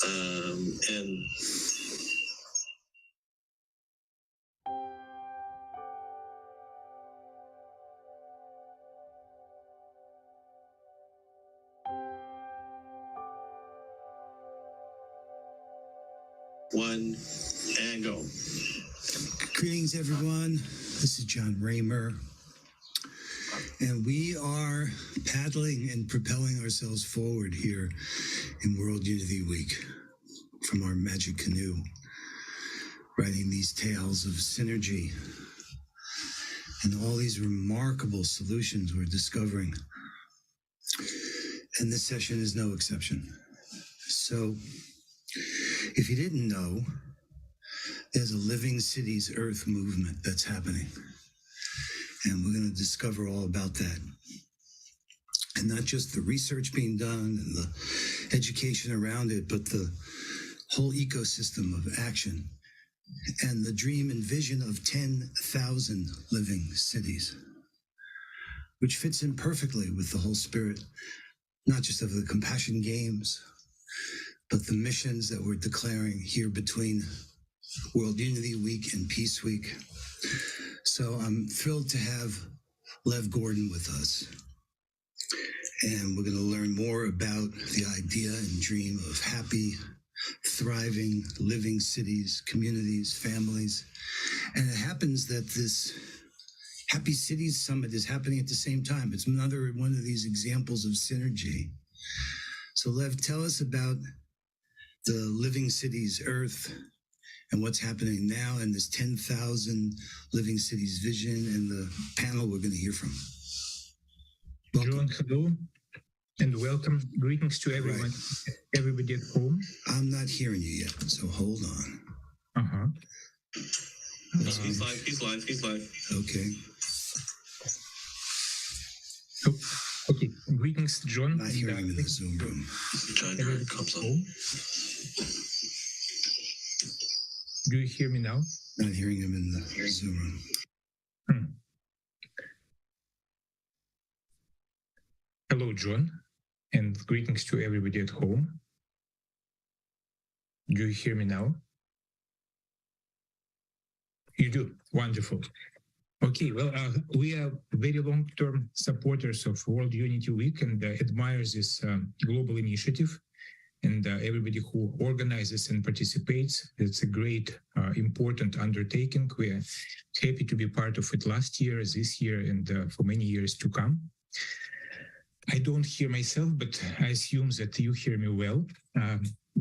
And one and go. Greetings, everyone. This is John Raymer, and we are paddling and propelling ourselves forward here in World Unity Week from our magic canoe, writing these tales of synergy and all these remarkable solutions we're discovering. And this session is no exception. So, if you didn't know, there's a Living Cities Earth movement that's happening. And we're going to discover all about that. And not just the research being done and the education around it, but the whole ecosystem of action and the dream and vision of 10,000 living cities, which fits in perfectly with the whole spirit, not just of the Compassion Games, but the missions that we're declaring here between World Unity Week and Peace Week. So I'm thrilled to have Lev Gordon with us. And we're going to learn more about the idea and dream of happy, thriving, living cities, communities, families. And it happens that this Happy Cities Summit is happening at the same time. It's another one of these examples of synergy. So Lev, tell us about the Living Cities Earth and what's happening now and this 10,000 Living Cities vision and the panel we're going to hear from. Welcome. John, hello and welcome. Greetings to everyone, right. Everybody at home. I'm not hearing you yet, so hold on. Uh-huh. He's live. Okay. Oh, okay. Greetings, John. Not hearing him in the Zoom room. John comes up. Do you hear me now? Not hearing him in the Zoom room. Hello, John, and greetings to everybody at home. Do you hear me now? You do. Wonderful. Okay, well, we are very long-term supporters of World Unity Week and admire this global initiative. And everybody who organizes and participates, it's a great, important undertaking. We are happy to be part of it last year, this year, and for many years to come. I don't hear myself, but I assume that you hear me well.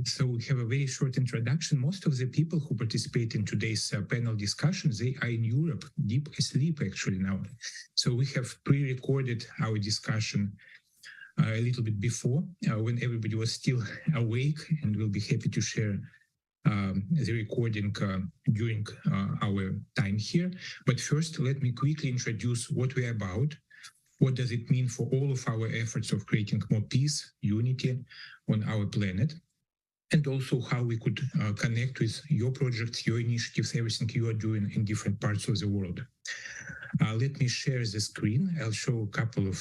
So we have a very short introduction. Most of the people who participate in today's panel discussion, they are in Europe, deep asleep actually now. So we have pre-recorded our discussion a little bit before, when everybody was still awake, and we'll be happy to share the recording during our time here. But first, let me quickly introduce what we're about. What does it mean for all of our efforts of creating more peace, unity on our planet? And also how we could connect with your projects, your initiatives, everything you are doing in different parts of the world. Let me share the screen. I'll show a couple of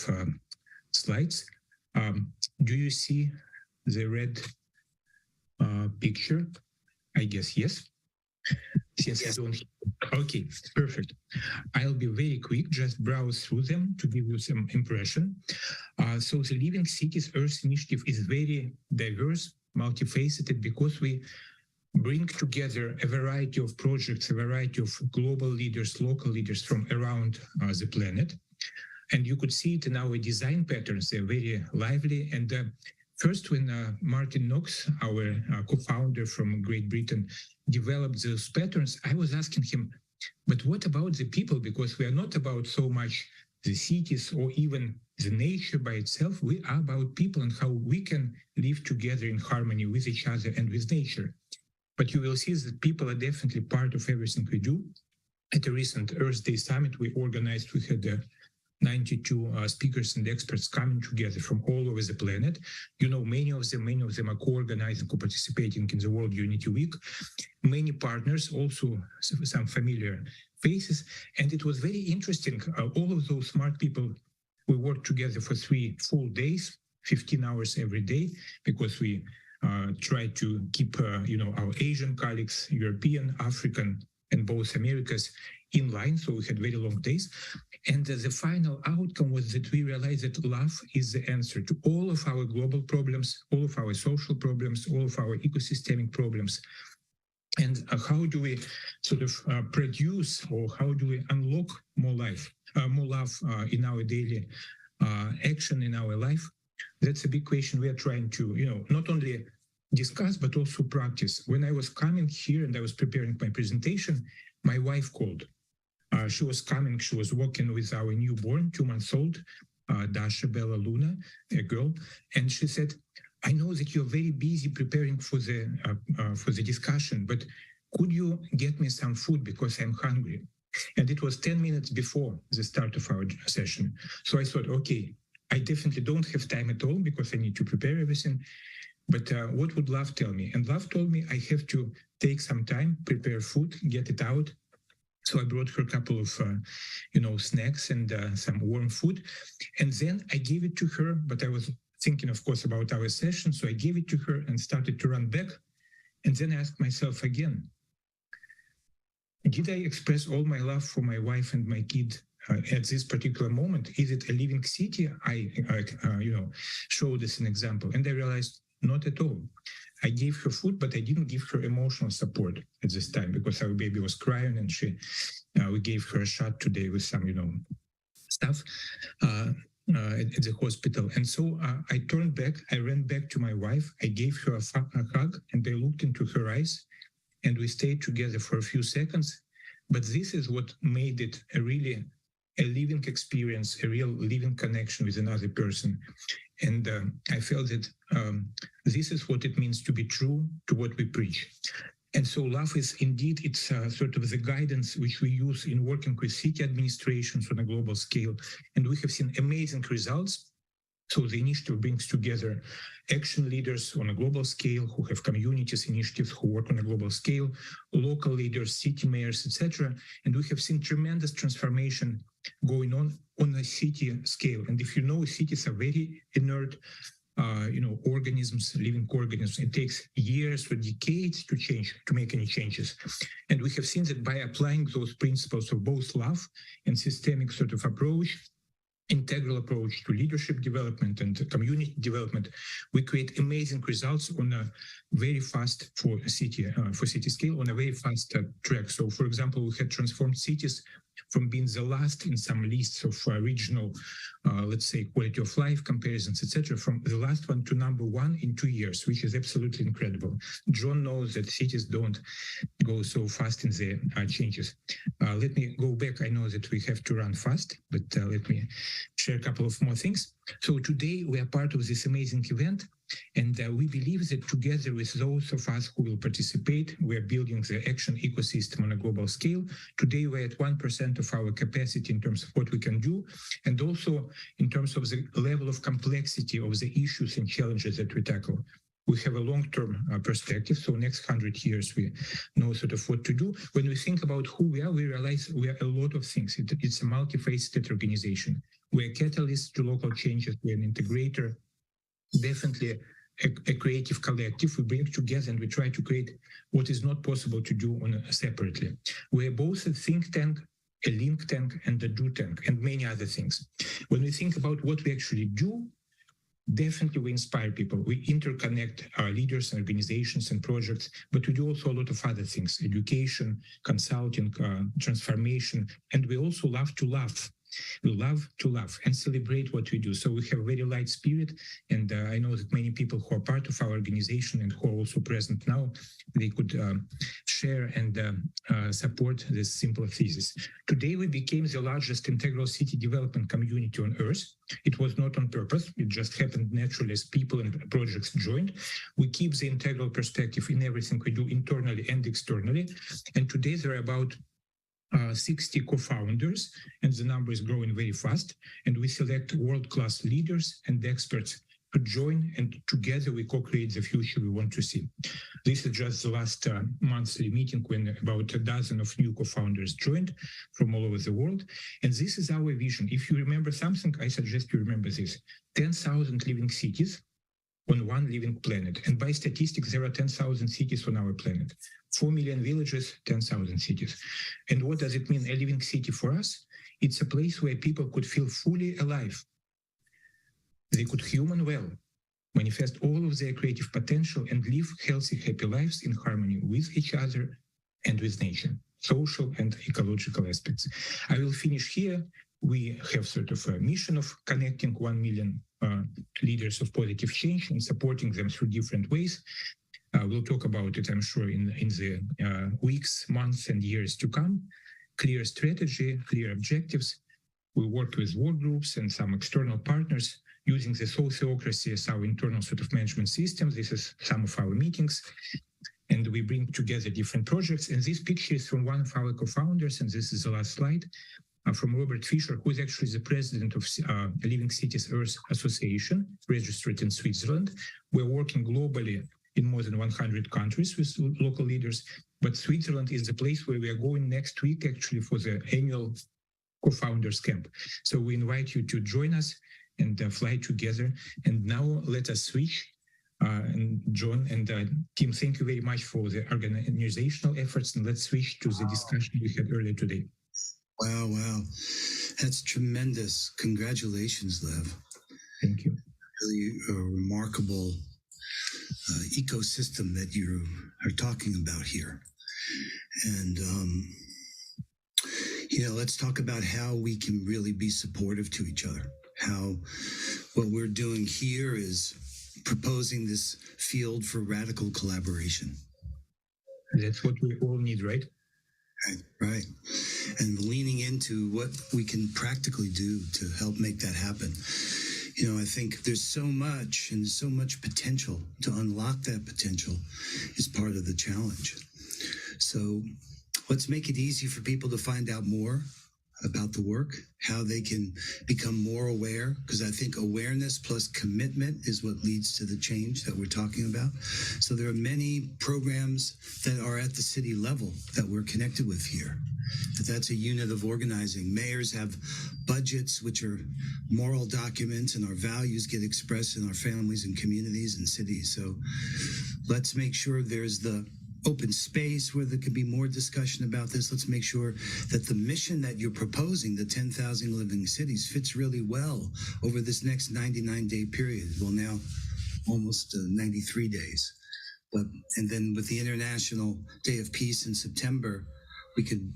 slides. Do you see the red picture? I guess yes. Since I don't. Okay, perfect. I'll be very quick, just browse through them to give you some impression. So the Living Cities Earth initiative is very diverse, multifaceted, because we bring together a variety of projects, a variety of global leaders, local leaders from around the planet. And you could see it in our design patterns. They're very lively. And first, when Martin Knox, our co-founder from Great Britain, developed those patterns, I was asking him, but what about the people? Because we are not about so much the cities or even the nature by itself. We are about people and how we can live together in harmony with each other and with nature. But you will see that people are definitely part of everything we do. At a recent Earth Day Summit we organized, we had 92 speakers and experts coming together from all over the planet. You know, many of them are co-organizing, co-participating in the World Unity Week. Many partners, also some familiar faces. And it was very interesting. All of those smart people, we worked together for 3 full days, 15 hours every day, because we try to keep, our Asian colleagues, European, African, and both Americas in line. So we had very long days. And the final outcome was that we realized that love is the answer to all of our global problems, all of our social problems, all of our ecosystemic problems. And how do we sort of produce, or how do we unlock more love in our daily action in our life? That's a big question we are trying to, not only discuss, but also practice. When I was coming here and I was preparing my presentation, my wife called. She was coming, she was walking with our newborn, 2-month-old, Dasha Bella Luna, a girl, and she said, I know that you're very busy preparing for the discussion, but could you get me some food because I'm hungry? And it was 10 minutes before the start of our session. So I thought, okay, I definitely don't have time at all because I need to prepare everything. But what would Love tell me? And Love told me I have to take some time, prepare food, get it out. So I brought her a couple of, snacks and some warm food. And then I gave it to her, but I was thinking, of course, about our session. So I gave it to her and started to run back. And then I asked myself again, did I express all my love for my wife and my kid at this particular moment? Is it a living city? I showed as an example. And I realized not at all. I gave her food, but I didn't give her emotional support at this time because our baby was crying, and we gave her a shot today with some, stuff at the hospital. And so I turned back, I ran back to my wife, I gave her a hug, and I looked into her eyes, and we stayed together for a few seconds. But this is what made it a living experience, a real living connection with another person. And I felt that this is what it means to be true to what we preach. And so love is indeed, it's sort of the guidance which we use in working with city administrations on a global scale. And we have seen amazing results. So the initiative brings together action leaders on a global scale who have communities initiatives who work on a global scale, local leaders, city mayors, etc. And we have seen tremendous transformation going on a city scale. And if you know, cities are very inert, organisms, living organisms. It takes years or decades to make any changes. And we have seen that by applying those principles of both love and systemic sort of approach, integral approach to leadership development and community development, we create amazing results on a very fast for city scale, on a very fast track. So, for example, we had transformed cities from being the last in some lists of regional, let's say, quality of life comparisons, etc., from the last one to number one in 2 years, which is absolutely incredible. John knows that cities don't go so fast in their changes. Let me go back. I know that we have to run fast, but let me share a couple of more things. So today we are part of this amazing event. And we believe that together with those of us who will participate, we are building the action ecosystem on a global scale. Today, we're at 1% of our capacity in terms of what we can do, and also in terms of the level of complexity of the issues and challenges that we tackle. We have a long-term perspective, so next 100 years, we know sort of what to do. When we think about who we are, we realize we are a lot of things. It's a multifaceted organization. We're a catalyst to local changes. We're an integrator, definitely a creative collective. We bring together and we try to create what is not possible to do separately. We're both a think tank, a link tank, and a do tank, and many other things. When we think about what we actually do, definitely we inspire people. We interconnect our leaders and organizations and projects, but we do also a lot of other things: education, consulting, transformation, and we also love to laugh. We love to laugh and celebrate what we do. So we have a very light spirit. And I know that many people who are part of our organization and who are also present now, they could share and support this simple thesis. Today, we became the largest integral city development community on Earth. It was not on purpose. It just happened naturally as people and projects joined. We keep the integral perspective in everything we do internally and externally. And today, there are about 60 co-founders, and the number is growing very fast. And we select world-class leaders and experts to join, and together we co-create the future we want to see. This is just the last monthly meeting when about a dozen of new co-founders joined from all over the world. And this is our vision. If you remember something, I suggest you remember this: 10,000 living cities on one living planet. And by statistics, there are 10,000 cities on our planet. 4 million villages, 10,000 cities. And what does it mean, a living city for us? It's a place where people could feel fully alive. They could human well, manifest all of their creative potential and live healthy, happy lives in harmony with each other and with nature, social and ecological aspects. I will finish here. We have sort of a mission of connecting 1 million leaders of positive change and supporting them through different ways. We'll talk about it, I'm sure, in the weeks, months, and years to come. Clear strategy, clear objectives. We work with work groups and some external partners using the sociocracy as our internal sort of management system. This is some of our meetings. And we bring together different projects. And this picture is from one of our co-founders, and this is the last slide, from Robert Fischer, who is actually the president of Living Cities Earth Association, registered in Switzerland. We're working globally in more than 100 countries with local leaders, but Switzerland is the place where we are going next week, actually, for the annual co-founders camp. So we invite you to join us and fly together. And now let us switch. And John and Tim, thank you very much for the organizational efforts. And let's switch to the discussion we had earlier today. Wow. That's tremendous. Congratulations, Lev. Thank you. Really a remarkable ecosystem that you are talking about here. And, let's talk about how we can really be supportive to each other. How what we're doing here is proposing this field for radical collaboration. That's what we all need, right? Right. And leaning into what we can practically do to help make that happen. I think there's so much and so much potential. To unlock that potential is part of the challenge. So let's make it easy for people to find out more about the work, how they can become more aware, because I think awareness plus commitment is what leads to the change that we're talking about. So there are many programs that are at the city level that we're connected with here. That's a unit of organizing. Mayors have budgets, which are moral documents, and our values get expressed in our families and communities and cities. So let's make sure there's the open space where there could be more discussion about this. Let's make sure that the mission that you're proposing, the 10,000 living cities, fits really well over this next 99-day period. Well, now almost 93 days. And then with the International Day of Peace in September, we could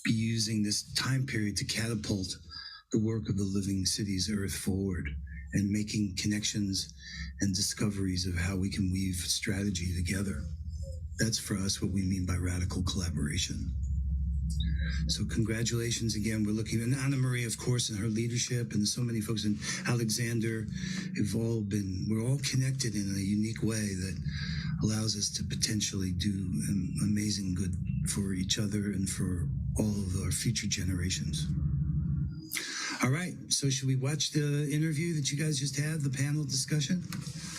be using this time period to catapult the work of the Living Cities Earth forward and making connections and discoveries of how we can weave strategy together. That's for us what we mean by radical collaboration. So congratulations again. We're looking at Anna Marie, of course, and her leadership, and so many folks, and Alexander, we're all connected in a unique way that allows us to potentially do amazing good for each other and for all of our future generations. All right, so should we watch the interview that you guys just had, the panel discussion?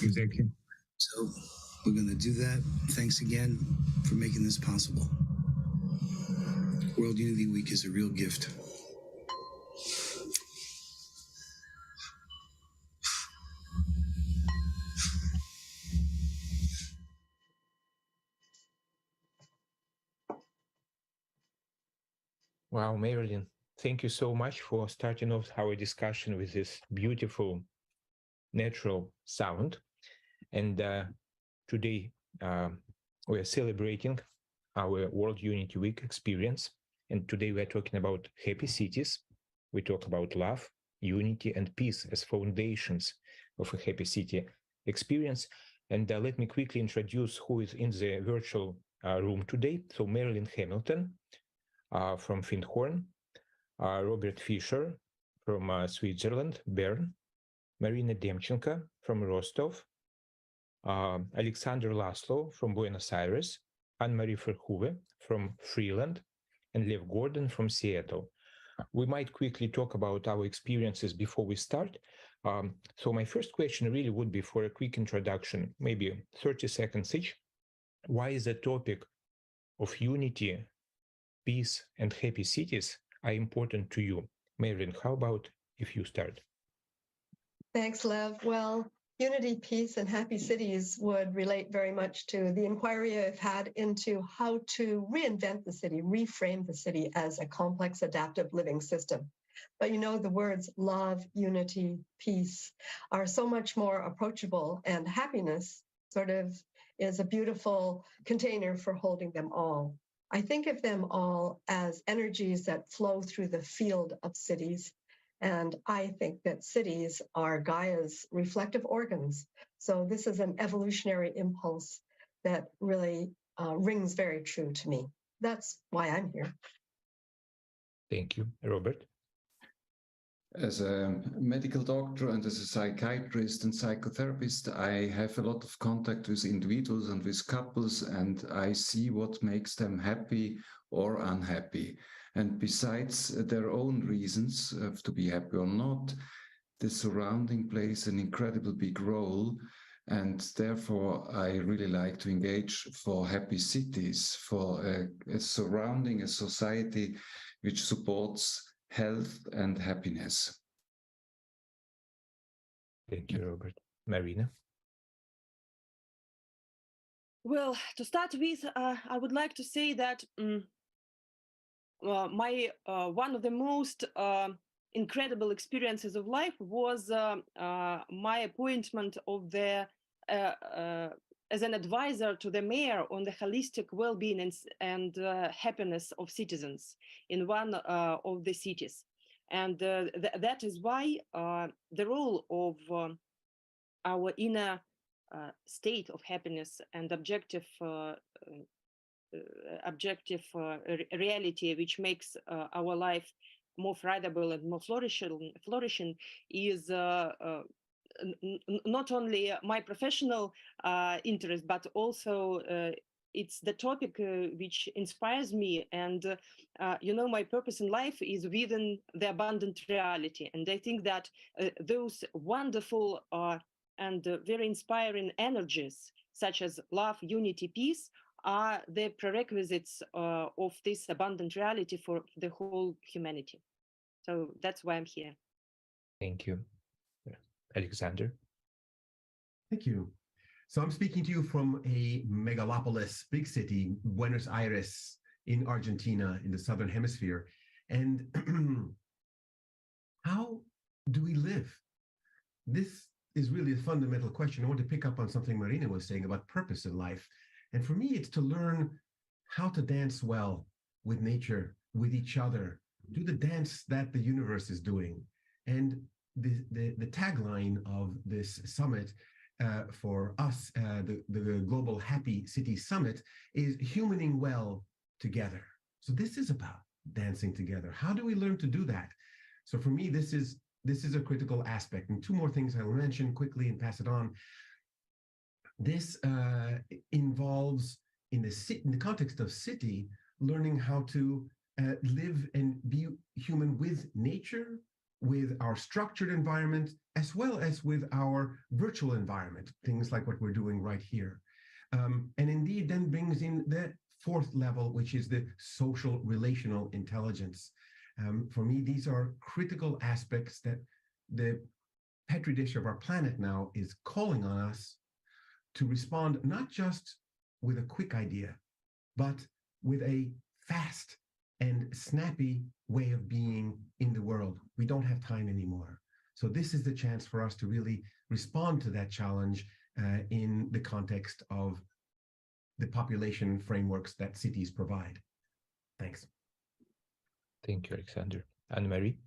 Exactly. So we're going to do that. Thanks again for making this possible. World Unity Week is a real gift. Wow, Marilyn, thank you so much for starting off our discussion with this beautiful natural sound. And today we are celebrating our World Unity Week experience. And today we are talking about happy cities. We talk about love, unity, and peace as foundations of a happy city experience. And let me quickly introduce who is in the virtual room today. So Marilyn Hamilton from Findhorn, Robert Fischer from Switzerland, Bern, Marina Demchenko from Rostov, Alexander Laszlo from Buenos Aires, Anne-Marie Verhoeven from Freeland, and Lev Gordon from Seattle. We might quickly talk about our experiences before we start. So my first question really would be for a quick introduction, maybe 30 seconds each. Why is the topic of unity, peace, and happy cities are important to you? Marilyn, how about if you start? Thanks, Lev. Well, Unity, peace, and happy cities would relate very much to the inquiry I've had into how to reinvent the city, reframe the city as a complex, adaptive living system. But you know, the words love, unity, peace are so much more approachable, and happiness sort of is a beautiful container for holding them all. I think of them all as energies that flow through the field of cities. And I think that cities are Gaia's reflective organs. So this is an evolutionary impulse that really rings very true to me. That's why I'm here. Thank you. Robert? As a medical doctor and as a psychiatrist and psychotherapist, I have a lot of contact with individuals and with couples, and I see what makes them happy or unhappy. And besides their own reasons to be happy or not, the surrounding plays an incredible big role. And therefore, I really like to engage for happy cities, for a surrounding, a society which supports health and happiness. Thank you, Robert. Marina? Well, to start with, I would like to say that my one of the most incredible experiences of life was my appointment of the as an advisor to the mayor on the holistic well-being and happiness of citizens in one of the cities. And that is why the role of our inner state of happiness and objective reality, which makes our life more thrivable and more flourishing, is not only my professional interest, but also it's the topic which inspires me. And you know, my purpose in life is within the abundant reality. And I think that those wonderful and very inspiring energies, such as love, unity, peace, are the prerequisites of this abundant reality for the whole humanity. So that's why I'm here. Thank you. Alexander? Thank you. So I'm speaking to you from a megalopolis, big city, Buenos Aires in Argentina, in the Southern Hemisphere. And how do we live? This is really a fundamental question. I want to pick up on something Marina was saying about purpose in life. And for me, it's to learn how to dance well with nature, with each other, do the dance that the universe is doing. And the tagline of this summit for us, the Global Happy City Summit, is humaning well together. So this is about dancing together. How do we learn to do that? So for me, this is a critical aspect. And two more things I will mention quickly and pass it on. This involves, in the context of city, learning how to live and be human with nature, with our structured environment, as well as with our virtual environment, things like what we're doing right here. And indeed then brings in the fourth level, which is the social relational intelligence. For me, these are critical aspects that the petri dish of our planet now is calling on us to respond, not just with a quick idea, but with a fast and snappy way of being in the world. We don't have time anymore. So this is the chance for us to really respond to that challenge in the context of the population frameworks that cities provide. Thanks. Thank you, Alexander. Anne-Marie?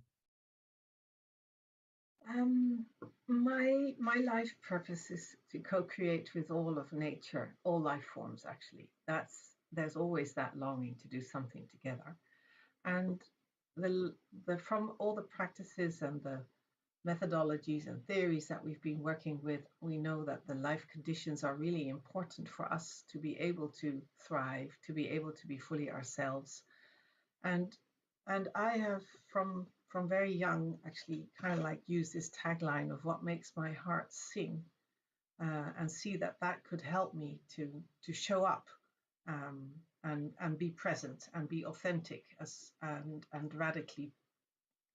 My life purpose is to co-create with all of nature, all life forms, actually. There's always that longing to do something together. And from all the practices and the methodologies and theories that we've been working with, we know that the life conditions are really important for us to be able to thrive, to be able to be fully ourselves. And I have from very young actually kind of like used this tagline of what makes my heart sing, and see that could help me to show up and be present and be authentic and radically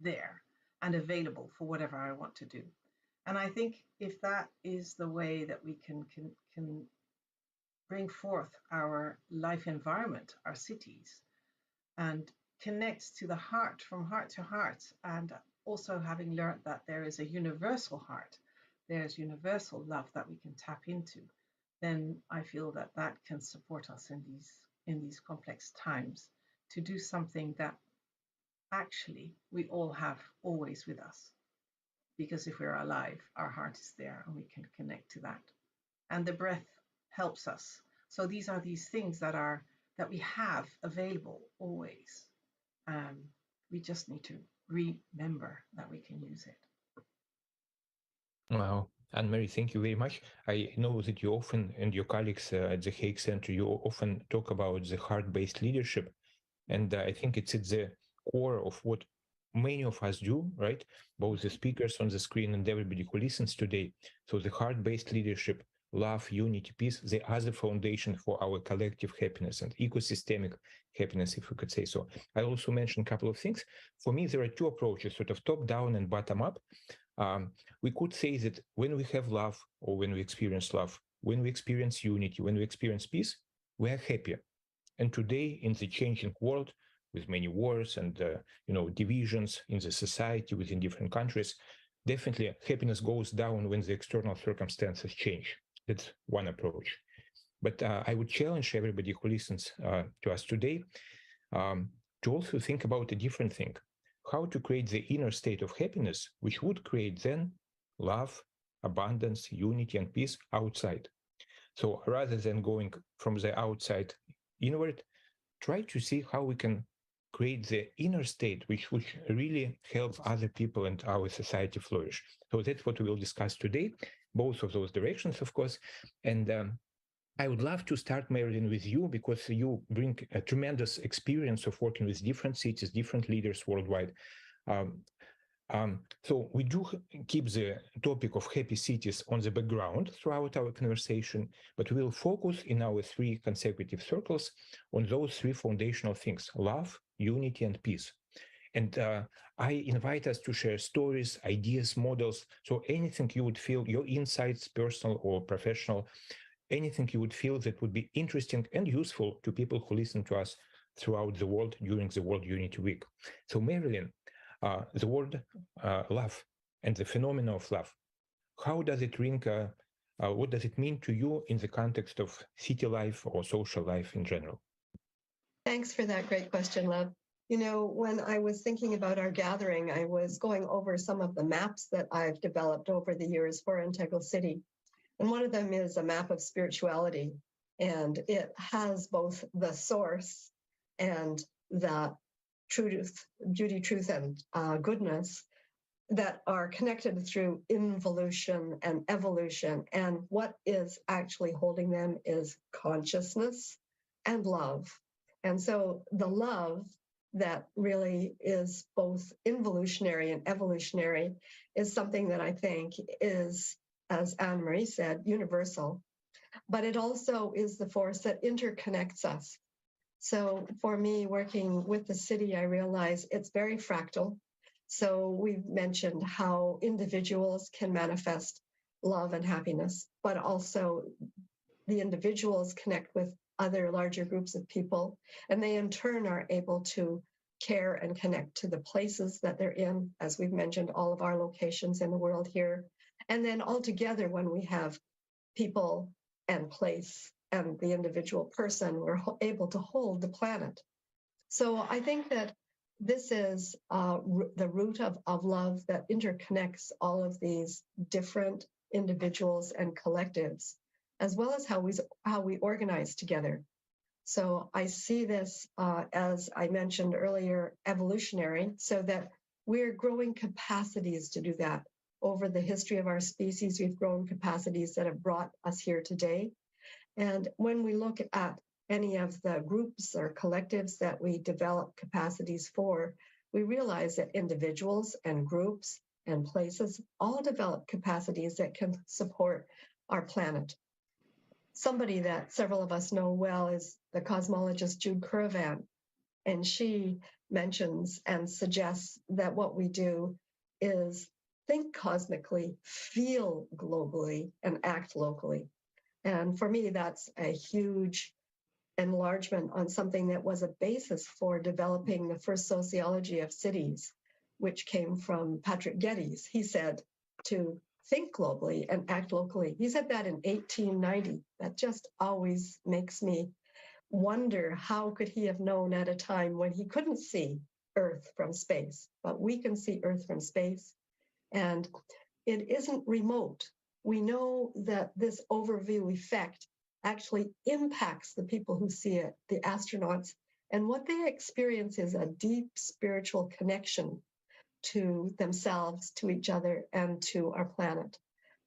there and available for whatever I want to do. And I think if that is the way that we can bring forth our life environment, our cities, and connect to the heart, from heart to heart, and also having learned that there is a universal heart, there's universal love that we can tap into, then I feel that that can support us in these complex times to do something that actually we all have always with us. Because if we're alive, our heart is there and we can connect to that. And the breath helps us. So these are these things that we have available always. We just need to remember that we can use it. Wow. Anne-Marie, thank you very much. I know that you often, and your colleagues at the Hague Center, you often talk about the heart-based leadership. And I think it's at the core of what many of us do, right? Both the speakers on the screen and everybody who listens today. So the heart-based leadership, love, unity, peace, they are the foundation for our collective happiness and ecosystemic happiness, if we could say so. I also mentioned a couple of things. For me, there are two approaches, sort of top-down and bottom-up. We could say that when we have love, or when we experience love, when we experience unity, when we experience peace, we are happier. And today, in the changing world, with many wars and divisions in the society within different countries, definitely happiness goes down when the external circumstances change. That's one approach. But I would challenge everybody who listens to us today to also think about a different thing: how to create the inner state of happiness, which would create then love, abundance, unity, and peace outside. So rather than going from the outside inward, try to see how we can create the inner state, which would really help other people and our society flourish. So that's what we will discuss today, both of those directions, of course. And I would love to start, Marilyn, with you, because you bring a tremendous experience of working with different cities, different leaders worldwide. So we do keep the topic of happy cities on the background throughout our conversation, but we will focus in our three consecutive circles on those three foundational things: love, unity, and peace. And I invite us to share stories, ideas, models. So anything you would feel, your insights, personal or professional, anything you would feel that would be interesting and useful to people who listen to us throughout the world during the World Unity Week. So Marilyn, the word love and the phenomenon of love, how does it ring, what does it mean to you in the context of city life or social life in general? Thanks for that great question, Lev. You know, when I was thinking about our gathering, I was going over some of the maps that I've developed over the years for Integral City. And one of them is a map of spirituality. And it has both the source and the truth, beauty, truth, and goodness that are connected through involution and evolution. And what is actually holding them is consciousness and love. And so the love that really is both involutionary and evolutionary is something that I think is, as Anne-Marie said, universal. But it also is the force that interconnects us. So for me, working with the city, I realize it's very fractal. So we've mentioned how individuals can manifest love and happiness, but also the individuals connect with other larger groups of people, and they in turn are able to care and connect to the places that they're in, as we've mentioned, all of our locations in the world here. And then all together, when we have people and place and the individual person, we're able to hold the planet. So I think that this is the root of love that interconnects all of these different individuals and collectives, as well as how we organize together. So I see this, as I mentioned earlier, evolutionary, so that we're growing capacities to do that. Over the history of our species, we've grown capacities that have brought us here today. And when we look at any of the groups or collectives that we develop capacities for, we realize that individuals and groups and places all develop capacities that can support our planet. Somebody that several of us know well is the cosmologist Jude Currivan, and she mentions and suggests that what we do is think cosmically, feel globally, and act locally. And for me, that's a huge enlargement on something that was a basis for developing the first sociology of cities, which came from Patrick Geddes. He said to think globally and act locally. He said that in 1890. That just always makes me wonder, how could he have known at a time when he couldn't see Earth from space? But we can see Earth from space, and it isn't remote. We know that this overview effect actually impacts the people who see it, the astronauts, and what they experience is a deep spiritual connection to themselves, to each other, and to our planet.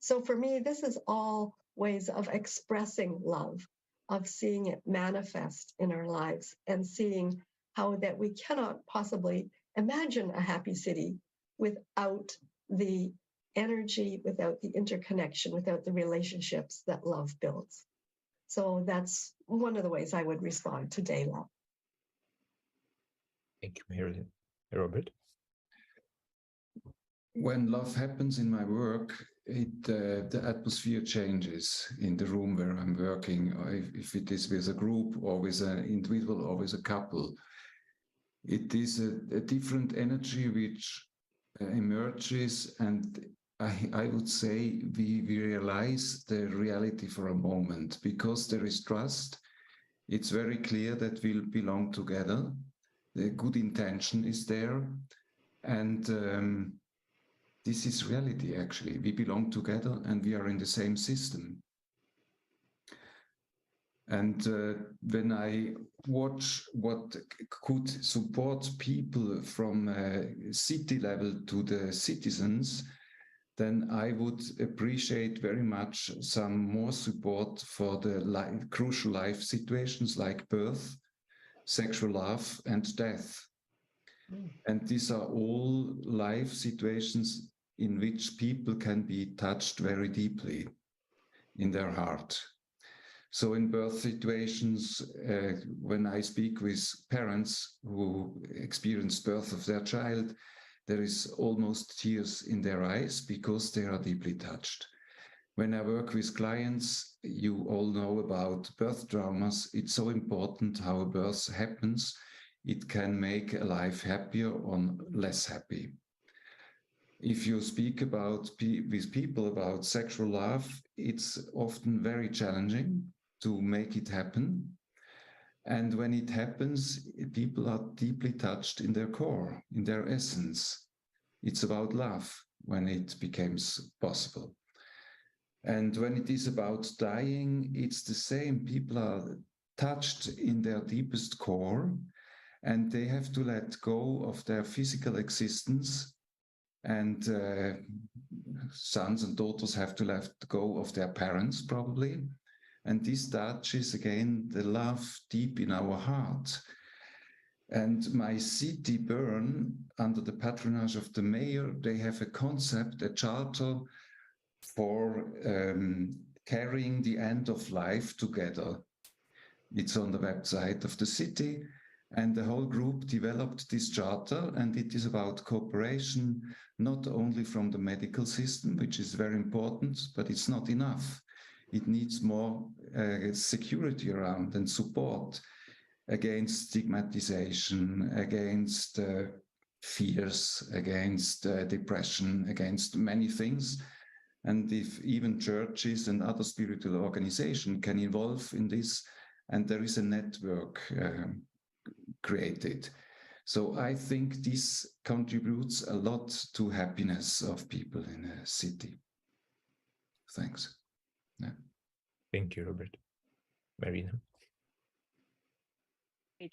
So for me, this is all ways of expressing love, of seeing it manifest in our lives, and seeing how that we cannot possibly imagine a happy city without the energy, without the interconnection, without the relationships that love builds. So that's one of the ways I would respond to day love. Thank you, Marilyn. Robert? When love happens in my work, the atmosphere changes in the room where I'm working, or if it is with a group or with an individual or with a couple. It is a different energy which emerges, and I would say we realize the reality for a moment, because there is trust. It's very clear that we'll belong together. The good intention is there, and this is reality, actually. We belong together and we are in the same system. And when I watch what could support people from city level to the citizens, then I would appreciate very much some more support for the crucial life situations like birth, sexual love, and death. And these are all life situations in which people can be touched very deeply in their heart. So in birth situations, when I speak with parents who experience birth of their child, there is almost tears in their eyes because they are deeply touched. When I work with clients, you all know about birth traumas. It's so important how a birth happens. It can make a life happier or less happy. If you speak with people about sexual love, it's often very challenging to make it happen. And when it happens, people are deeply touched in their core, in their essence. It's about love when it becomes possible. And when it is about dying, it's the same. People are touched in their deepest core, and they have to let go of their physical existence. And sons and daughters have to let go of their parents, probably. And this touches again the love deep in our heart. And my city, Bern, under the patronage of the mayor, they have a concept, a charter for carrying the end of life together. It's on the website of the city. And the whole group developed this charter, and it is about cooperation, not only from the medical system, which is very important, but it's not enough. It needs more security around and support against stigmatization, against fears, against depression, against many things. And if even churches and other spiritual organizations can involve in this, and there is a network created. So I think this contributes a lot to happiness of people in a city. Thanks. Yeah. Thank you, Robert. Marina?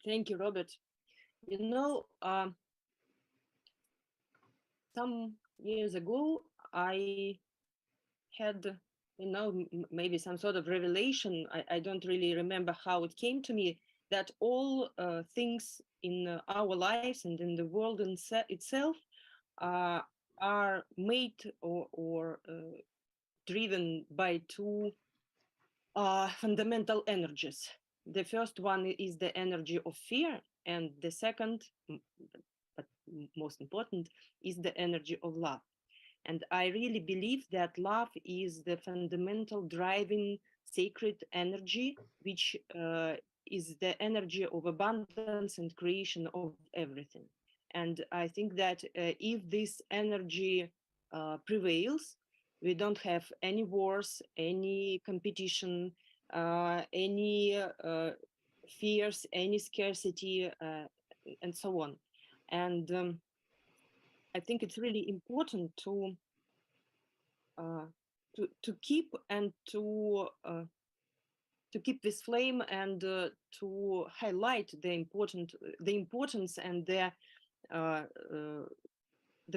Thank you, Robert. You know, some years ago, I had, maybe some sort of revelation. I don't really remember how it came to me, that all things in our lives and in the world itself are made or driven by two fundamental energies. The first one is the energy of fear, and the second, but most important, is the energy of love. And I really believe that love is the fundamental driving sacred energy, which is the energy of abundance and creation of everything. And I think that if this energy prevails, we don't have any wars, any competition, any fears, any scarcity, and so on. And I think it's really important uh, to keep and to keep this flame and to highlight the importance and the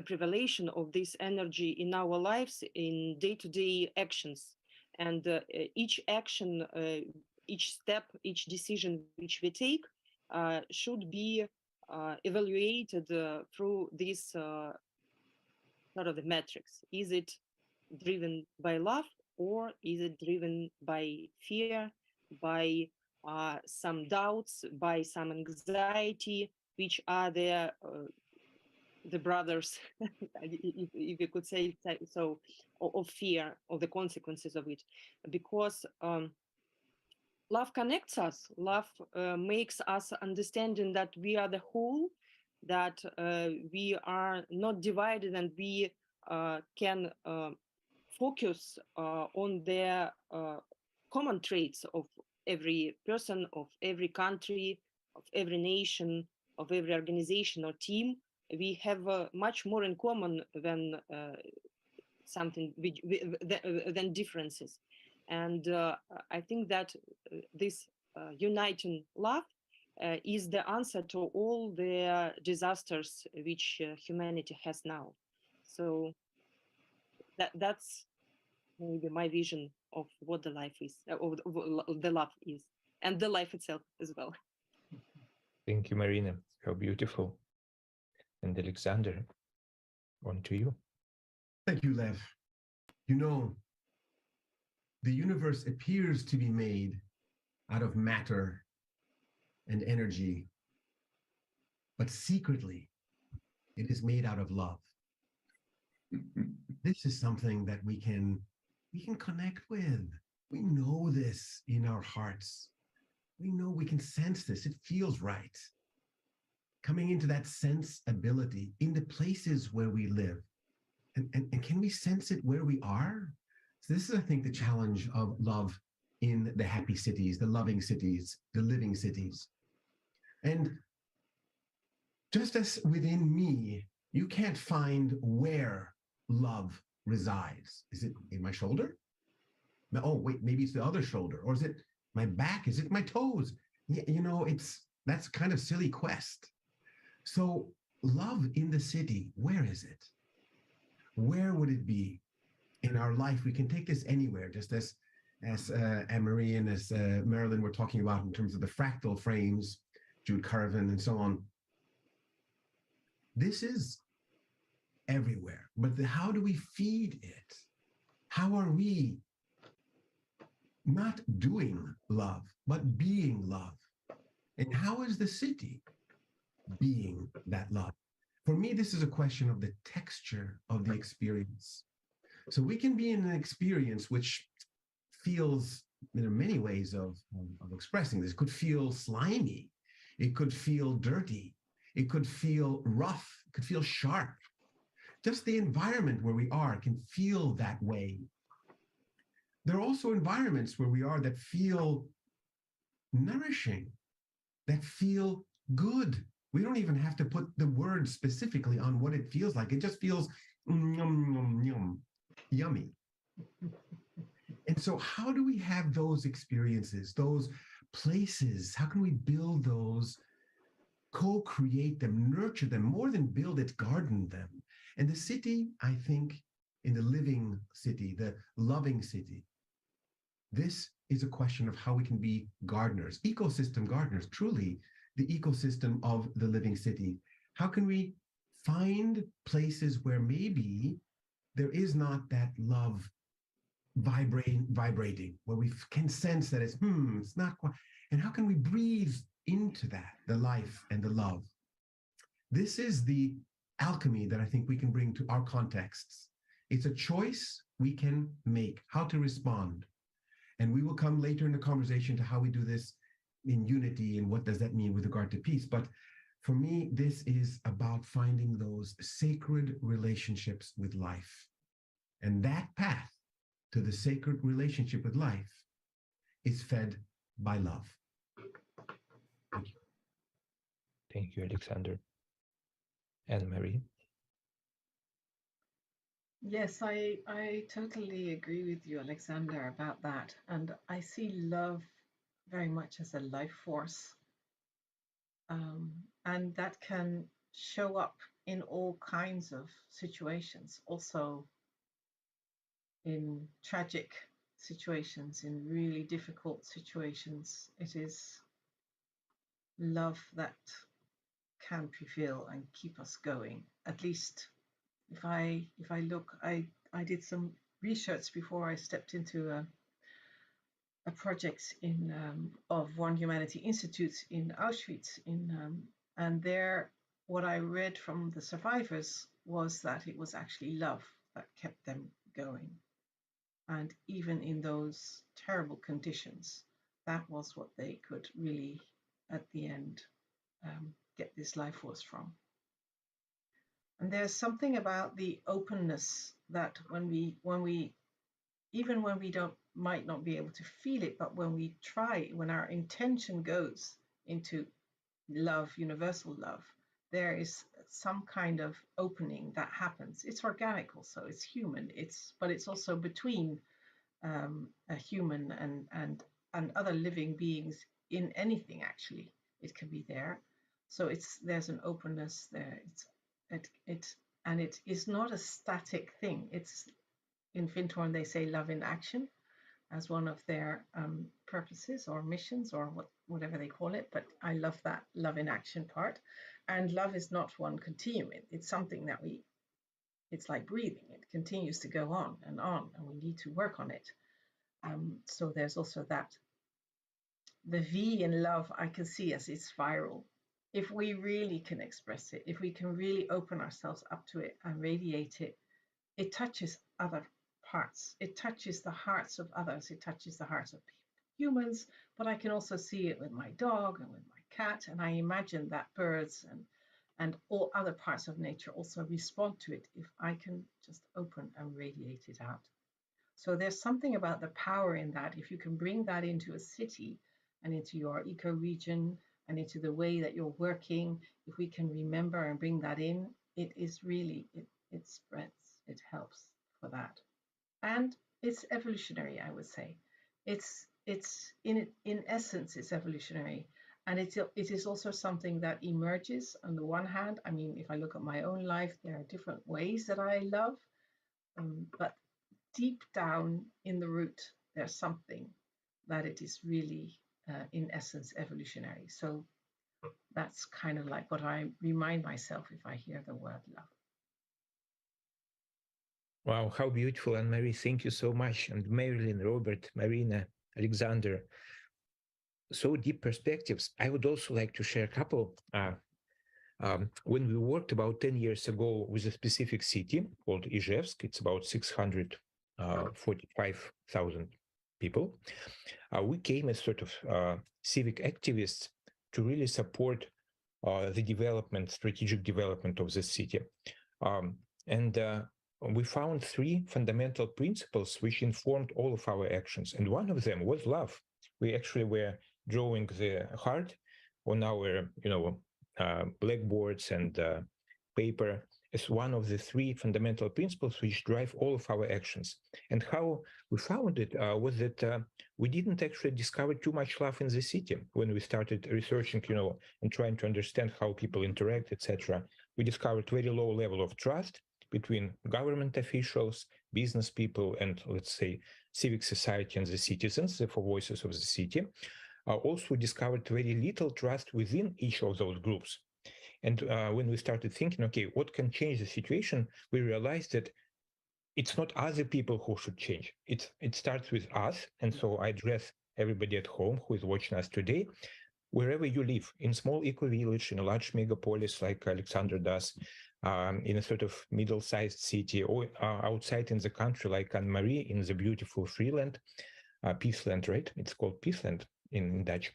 prevalation of this energy in our lives in day-to-day actions. And each action, each step, each decision which we take should be evaluated through this sort of the metrics. Is it driven by love, or is it driven by fear, by some doubts, by some anxiety, which are the brothers, if you could say so, of fear, of the consequences of it? Because love connects us. Love makes us understanding that we are the whole, that we are not divided, and we can focus on the common traits of every person, of every country, of every nation, of every organization or team. We have much more in common than something than differences. And I think that this uniting love is the answer to all the disasters which humanity has now. So that's maybe my vision of what the life is, of the love is, and the life itself as well. Thank you, Marina. How beautiful. And Alexander, on to you. Thank you, Lev. You know, the universe appears to be made out of matter and energy, but secretly, it is made out of love. This is something that we can connect with. We know this in our hearts. We know, we can sense this. It feels right. Coming into that sense ability in the places where we live. And can we sense it where we are? So this is, I think, the challenge of love in the happy cities, the loving cities, the living cities. And just as within me, you can't find where love resides. Is it in my shoulder? Oh, wait, maybe it's the other shoulder. Or is it my back? Is it my toes? You know, that's kind of silly quest. So love in the city, where is it? Where would it be in our life? We can take this anywhere, just as Anne-Marie and as Marilyn were talking about in terms of the fractal frames, Jude Carvin and so on. This is everywhere, but how do we feed it? How are we not doing love, but being love? And how is the city being that love? For me, this is a question of the texture of the experience. So we can be in an experience which feels, there are many ways of expressing this. It could feel slimy. It could feel dirty. It could feel rough. It could feel sharp. Just the environment where we are can feel that way. There are also environments where we are that feel nourishing, that feel good. We don't even have to put the word specifically on what it feels like. It just feels yummy. And so how do we have those experiences, those places? How can we build those, co-create them, nurture them, more than build it, garden them? And the city, I think, in the living city, the loving city, this is a question of how we can be gardeners, ecosystem gardeners, truly the ecosystem of the living city. How can we find places where maybe there is not that love vibrating, where we can sense that it's not quite, and how can we breathe into that, the life and the love? This is the alchemy that I think we can bring to our contexts It's a choice we can make, how to respond. And we will come later in the conversation to how we do this in unity and what does that mean with regard to peace. But for me, this is about finding those sacred relationships with life. And that path to the sacred relationship with life is fed by love. Thank you. Thank you, Alexander. And Marie? Yes, I totally agree with you, Alexander, about that. And I see love very much as a life force. And that can show up in all kinds of situations, also in tragic situations, in really difficult situations. It is love that can prevail and keep us going. At least if I look, I did some research before I stepped into a project in of One Humanity Institute in Auschwitz, and there what I read from the survivors was that it was actually love that kept them going, and even in those terrible conditions, that was what they could really, at the end, get this life force from. And there's something about the openness that when we even when we might not be able to feel it, but when we try, when our intention goes into love, universal love, there is some kind of opening that happens. It's organic also, it's human, but it's also between a human and other living beings in anything, actually. It can be there. So there's an openness there. And it is not a static thing. It's in Fintorn they say love in action as one of their purposes or missions or whatever they call it. But I love that love in action part. And love is not one continuum. It's something that it's like breathing. It continues to go on, and we need to work on it. So there's also that. The V in love I can see as it's viral. If we really can express it, if we can really open ourselves up to it and radiate it, it touches other parts. It touches the hearts of others. It touches the hearts of humans, but I can also see it with my dog and with my cat. And I imagine that birds and all other parts of nature also respond to it if I can just open and radiate it out. So there's something about the power in that. If you can bring that into a city and into your eco-region and into the way that you're working, if we can remember and bring that in, it is really, it spreads, it helps for that. And it's evolutionary, I would say. It's in essence, it's evolutionary. And it is also something that emerges on the one hand. I mean, if I look at my own life, there are different ways that I love, but deep down in the root, there's something that it is really, in essence, evolutionary. So that's kind of like what I remind myself if I hear the word love. Wow, how beautiful, Anne-Marie. Thank you so much. And Marilyn, Robert, Marina, Alexander, so deep perspectives. I would also like to share a couple. When we worked about 10 years ago with a specific city called Ijevsk, it's about 645,000 people. We came as sort of civic activists to really support the development, strategic development of the city. We found three fundamental principles which informed all of our actions. And one of them was love. We actually were drawing the heart on our, blackboards and paper as one of the three fundamental principles which drive all of our actions. And how we found it was that we didn't actually discover too much love in the city when we started researching, and trying to understand how people interact, etc. We discovered very low level of trust between government officials, business people, and let's say civic society and the citizens, the voices of the city. Also discovered very little trust within each of those groups. And when we started thinking, okay, what can change the situation, we realized that it's not other people who should change. It starts with us. And so I address everybody at home who is watching us today, wherever you live, in small eco-village, in a large megapolis like Alexander does, in a sort of middle-sized city, or outside in the country, like Anne-Marie in the beautiful Freeland, Peaceland, right? It's called Peaceland in Dutch.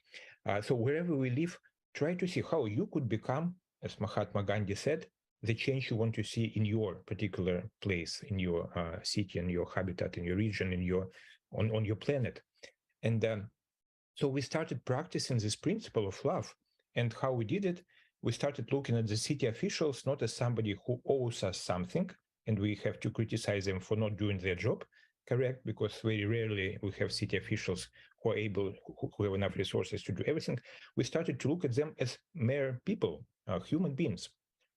So wherever we live, try to see how you could become, as Mahatma Gandhi said, the change you want to see in your particular place, in your city, in your habitat, in your region, in your on your planet. And so we started practicing this principle of love. And how we did it, we started looking at the city officials not as somebody who owes us something, and we have to criticize them for not doing their job, correct? Because very rarely we have city officials who are able, who have enough resources to do everything. We started to look at them as mere people, human beings,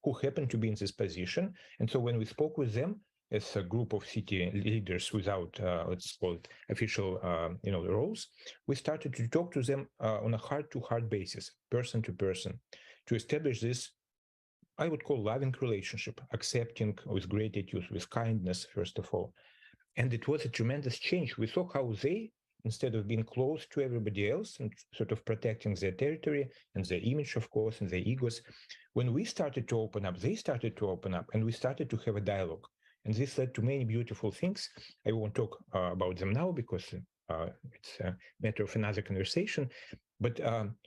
who happen to be in this position. And so when we spoke with them as a group of city leaders without, let's call it, official, roles, we started to talk to them on a heart-to-heart basis, person to person, to establish this, I would call, loving relationship, accepting with gratitude, with kindness, first of all. And it was a tremendous change. We saw how they, instead of being close to everybody else and sort of protecting their territory and their image, of course, and their egos, when we started to open up, they started to open up, and we started to have a dialogue. And this led to many beautiful things. I won't talk about them now because it's a matter of another conversation. But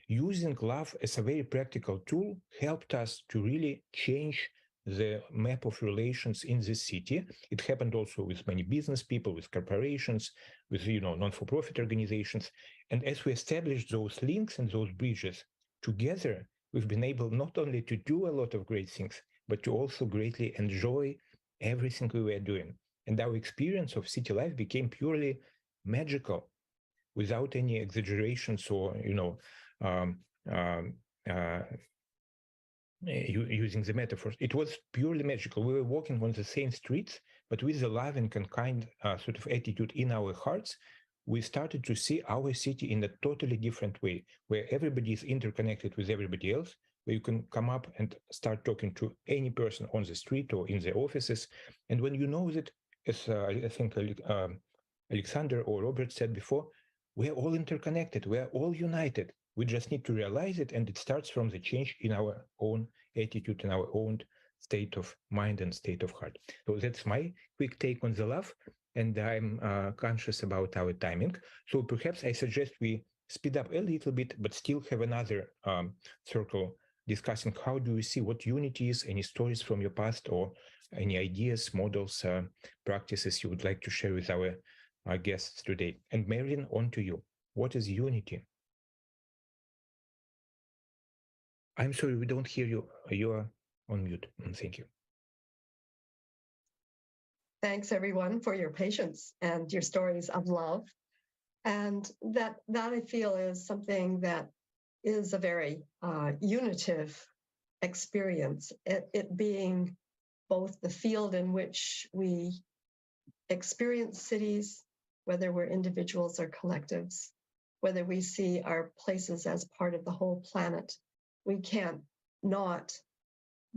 using love as a very practical tool helped us to really change the map of relations in this city. It happened also with many business people, with corporations, with non-for-profit organizations. And as we established those links and those bridges together, we've been able not only to do a lot of great things, but to also greatly enjoy everything we were doing. And our experience of city life became purely magical, without any exaggerations or using the metaphors. It was purely magical. We were walking on the same streets, but with a loving and kind sort of attitude in our hearts, we started to see our city in a totally different way, where everybody is interconnected with everybody else, where you can come up and start talking to any person on the street or in the offices. And when you know that, as I think Alexander or Robert said before, we're all interconnected, we're all united. We just need to realize it, and it starts from the change in our own attitude, in our own state of mind and state of heart. So that's my quick take on the love, and I'm conscious about our timing. So perhaps I suggest we speed up a little bit, but still have another circle discussing how do we see what unity is, any stories from your past, or any ideas, models, practices you would like to share with our guests today. And Marilyn, on to you. What is unity? I'm sorry, we don't hear you. You are on mute. Thank you. Thanks, everyone, for your patience and your stories of love. And that I feel is something that is a very unitive experience, it being both the field in which we experience cities, whether we're individuals or collectives, whether we see our places as part of the whole planet. We can't not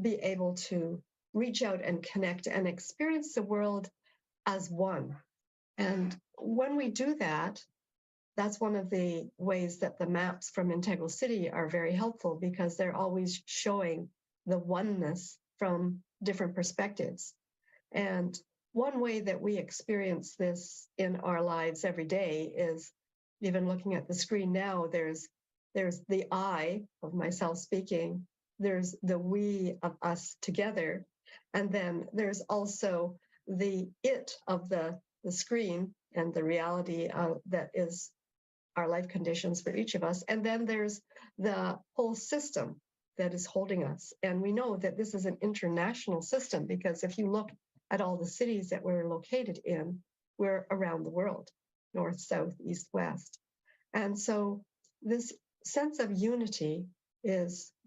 be able to reach out and connect and experience the world as one. And when we do that, that's one of the ways that the maps from Integral City are very helpful, because they're always showing the oneness from different perspectives. And one way that we experience this in our lives every day is, even looking at the screen now, there's the I of myself speaking, there's the we of us together, and then there's also the it of the screen and the reality that is our life conditions for each of us. And then there's the whole system that is holding us. And we know that this is an international system, because if you look at all the cities that we're located in, we're around the world, north, south, east, west. And so this sense of unity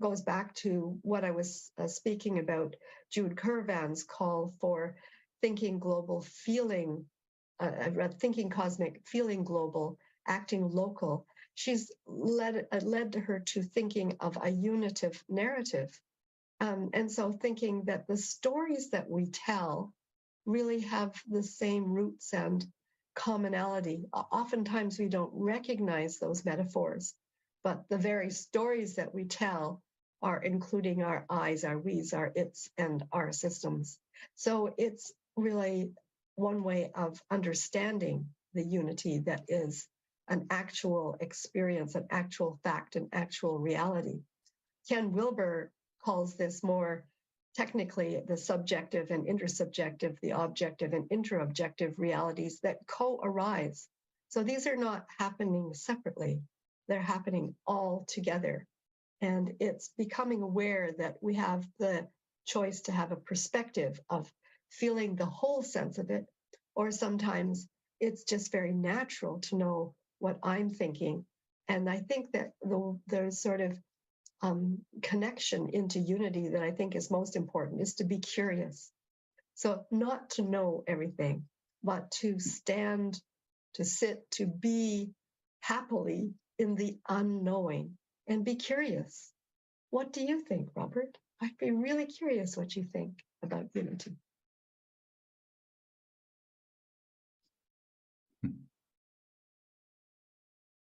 goes back to what I was speaking about, Jude Curvan's call for thinking global, feeling, thinking cosmic, feeling global, acting local. She's led her to thinking of a unitive narrative. And so thinking that the stories that we tell really have the same roots and commonality. Oftentimes we don't recognize those metaphors, but the very stories that we tell are including our I's, our we's, our it's, and our systems. So it's really one way of understanding the unity that is an actual experience, an actual fact, an actual reality. Ken Wilber calls this more technically the subjective and intersubjective, the objective and interobjective realities that co-arise. So these are not happening separately, they're happening all together. And it's becoming aware that we have the choice to have a perspective of feeling the whole sense of it, or sometimes it's just very natural to know what I'm thinking. And I think that there's sort of connection into unity that I think is most important is to be curious. So not to know everything, but to stand, to sit, to be happily in the unknowing and be curious. What do you think, Robert? I'd be really curious what you think about unity.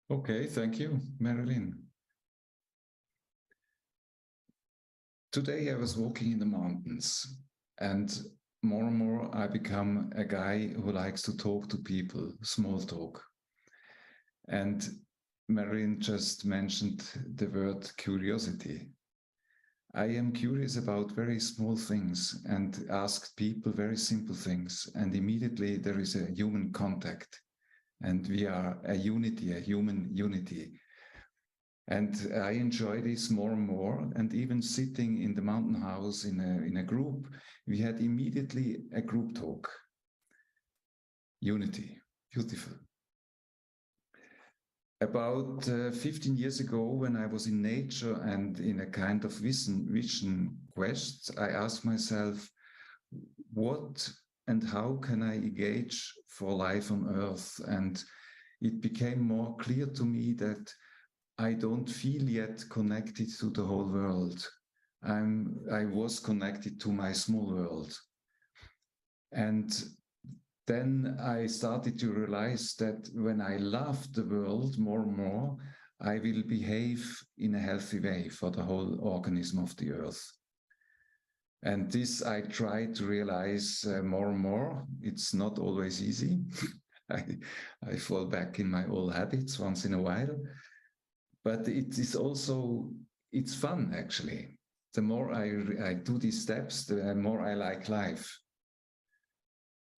Okay, thank you, Marilyn. Today I was walking in the mountains, and more I become a guy who likes to talk to people, small talk. And Marilyn just mentioned the word curiosity. I am curious about very small things and ask people very simple things, and immediately there is a human contact, and we are a unity, a human unity. And I enjoy this more and more. And even sitting in the mountain house in a group, we had immediately a group talk. Unity, beautiful. About 15 years ago, when I was in nature and in a kind of vision quest, I asked myself, what and how can I engage for life on Earth? And it became more clear to me that I don't feel yet connected to the whole world. I was connected to my small world. And then I started to realize that when I love the world more and more, I will behave in a healthy way for the whole organism of the Earth. And this I try to realize more and more. It's not always easy. I fall back in my old habits once in a while. But it is also, it's fun actually. The more I do these steps, the more I like life.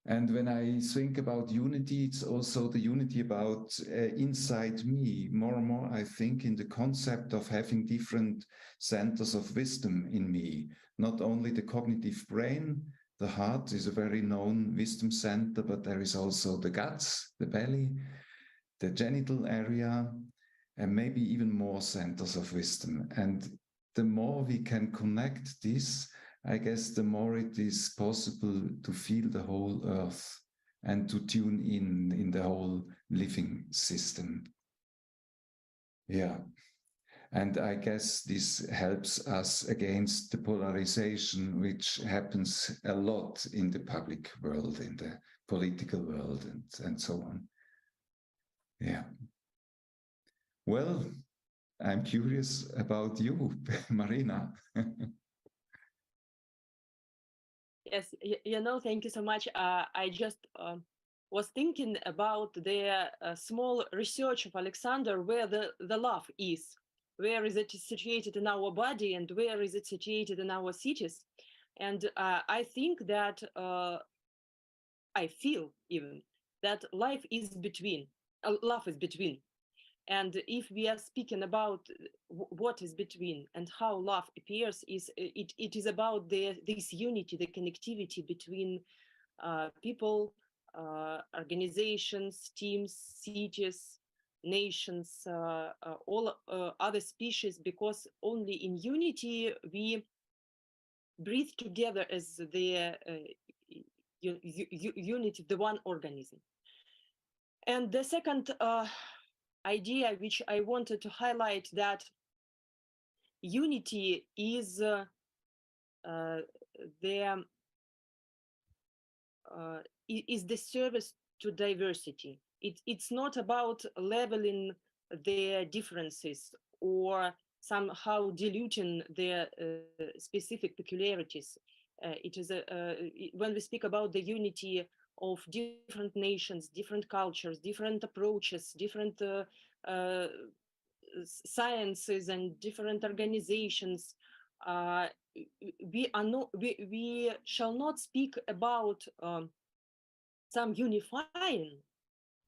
And when I think about unity, it's also the unity about inside me. More and more I think in the concept of having different centers of wisdom in me, not only the cognitive brain. The heart is a very known wisdom center, but there is also the guts, the belly, the genital area, and maybe even more centers of wisdom. And the more we can connect this, I guess the more it is possible to feel the whole Earth and to tune in the whole living system. Yeah. And I guess this helps us against the polarization, which happens a lot in the public world, in the political world, and so on. Yeah. Well, I'm curious about you, Marina. Yes, thank you so much. I just was thinking about the small research of Alexander, where the love is. Where is it situated in our body and where is it situated in our cities? And I think that, I feel even, that life is between, love is between. And if we are speaking about what is between and how love appears, it is about this unity, the connectivity between people, organizations, teams, cities, nations, all other species, because only in unity we breathe together as the unity, the one organism. And the second idea which I wanted to highlight, that unity is the service to diversity. It's not about leveling the differences or somehow diluting their specific peculiarities. It is when we speak about the unity of different nations, different cultures, different approaches, different sciences and different organizations, we shall not speak about some unifying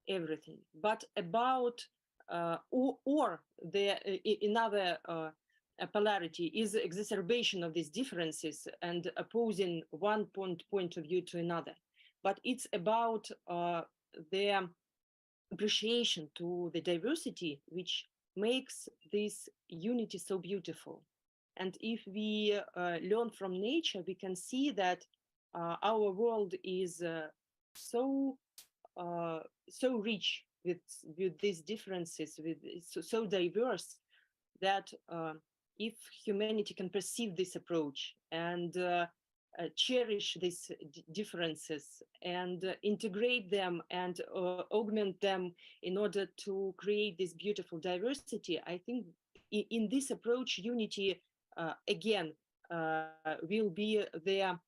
everything, but about or the another polarity is exacerbation of these differences and opposing one point of view to another. But it's about their appreciation to the diversity which makes this unity so beautiful. And if we learn from nature, we can see that our world is so so rich with these differences, with so diverse that if humanity can perceive this approach and cherish these differences and integrate them and augment them in order to create this beautiful diversity, I think in this approach, unity again will be their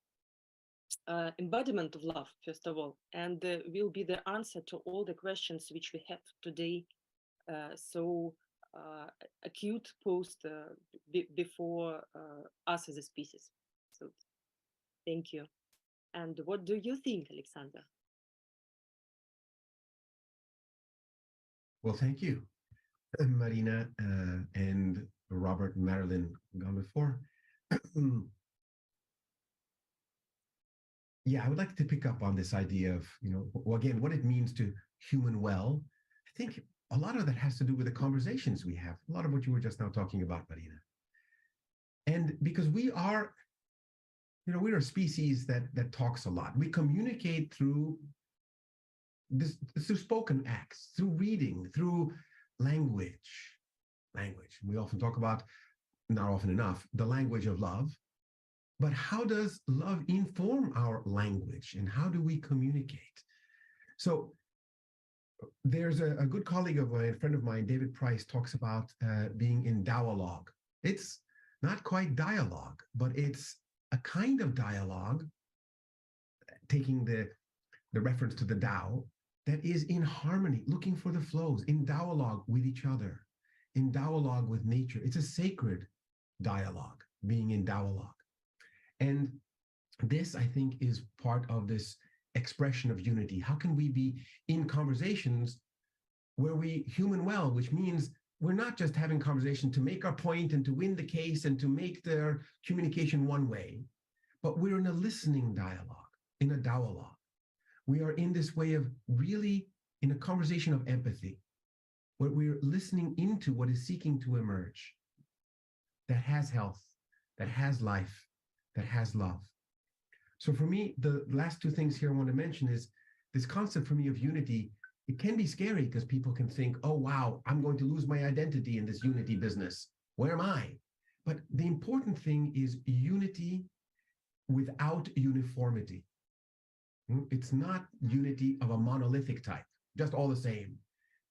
embodiment of love, first of all, and will be the answer to all the questions which we have today so acute post before us as a species. So thank you. And what do you think, Alexander? Well, thank you, Marina and Robert and Marilyn gone before. Yeah, I would like to pick up on this idea of, again, what it means to human well. I think a lot of that has to do with the conversations we have, a lot of what you were just now talking about, Marina. And because we are a species that talks a lot. We communicate through spoken acts, through reading, through language. We often talk about, not often enough, the language of love. But how does love inform our language, and how do we communicate? So there's a good colleague of mine, a friend of mine, David Price, talks about being in dialogue. It's not quite dialogue, but it's a kind of dialogue, taking the reference to the Tao, that is in harmony, looking for the flows, in dialogue with each other, in dialogue with nature. It's a sacred dialogue, being in dialogue. And this, I think, is part of this expression of unity. How can we be in conversations where we human well, which means we're not just having conversation to make our point and to win the case and to make their communication one way, but we're in a listening dialogue, in a dialogue. We are in this way of really in a conversation of empathy, where we're listening into what is seeking to emerge, that has health, that has life, that has love. So for me, the last two things here I want to mention is this concept for me of unity. It can be scary because people can think, oh, wow, I'm going to lose my identity in this unity business. Where am I? But the important thing is unity without uniformity. It's not unity of a monolithic type, just all the same.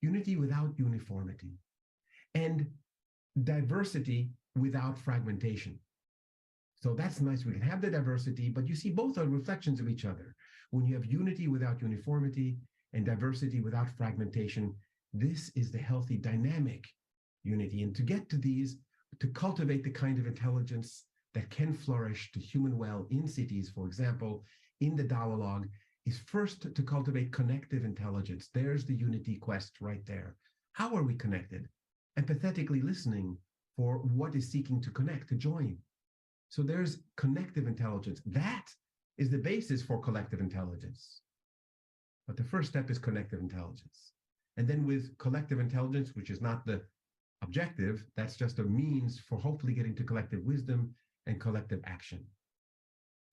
Unity without uniformity. And diversity without fragmentation. So that's nice. We can have the diversity, but you see both are reflections of each other. When you have unity without uniformity and diversity without fragmentation, this is the healthy dynamic unity. And to get to these, to cultivate the kind of intelligence that can flourish to human well in cities, for example, in the dialogue, is first to cultivate connective intelligence. There's the unity quest right there. How are we connected? Empathetically listening for what is seeking to connect, to join. So there's connective intelligence. That is the basis for collective intelligence. But the first step is connective intelligence. And then with collective intelligence, which is not the objective, that's just a means for hopefully getting to collective wisdom and collective action.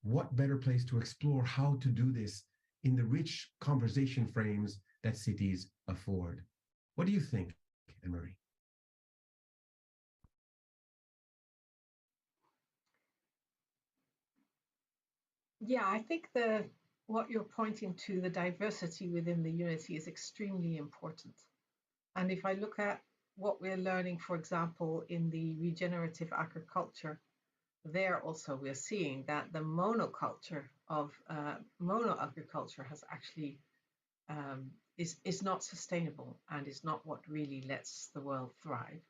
What better place to explore how to do this in the rich conversation frames that cities afford? What do you think, Anne-Marie? Yeah, I think what you're pointing to, the diversity within the unity, is extremely important. And if I look at what we're learning, for example, in the regenerative agriculture, there also we're seeing that the monoculture of monoagriculture has actually is not sustainable and is not what really lets the world thrive.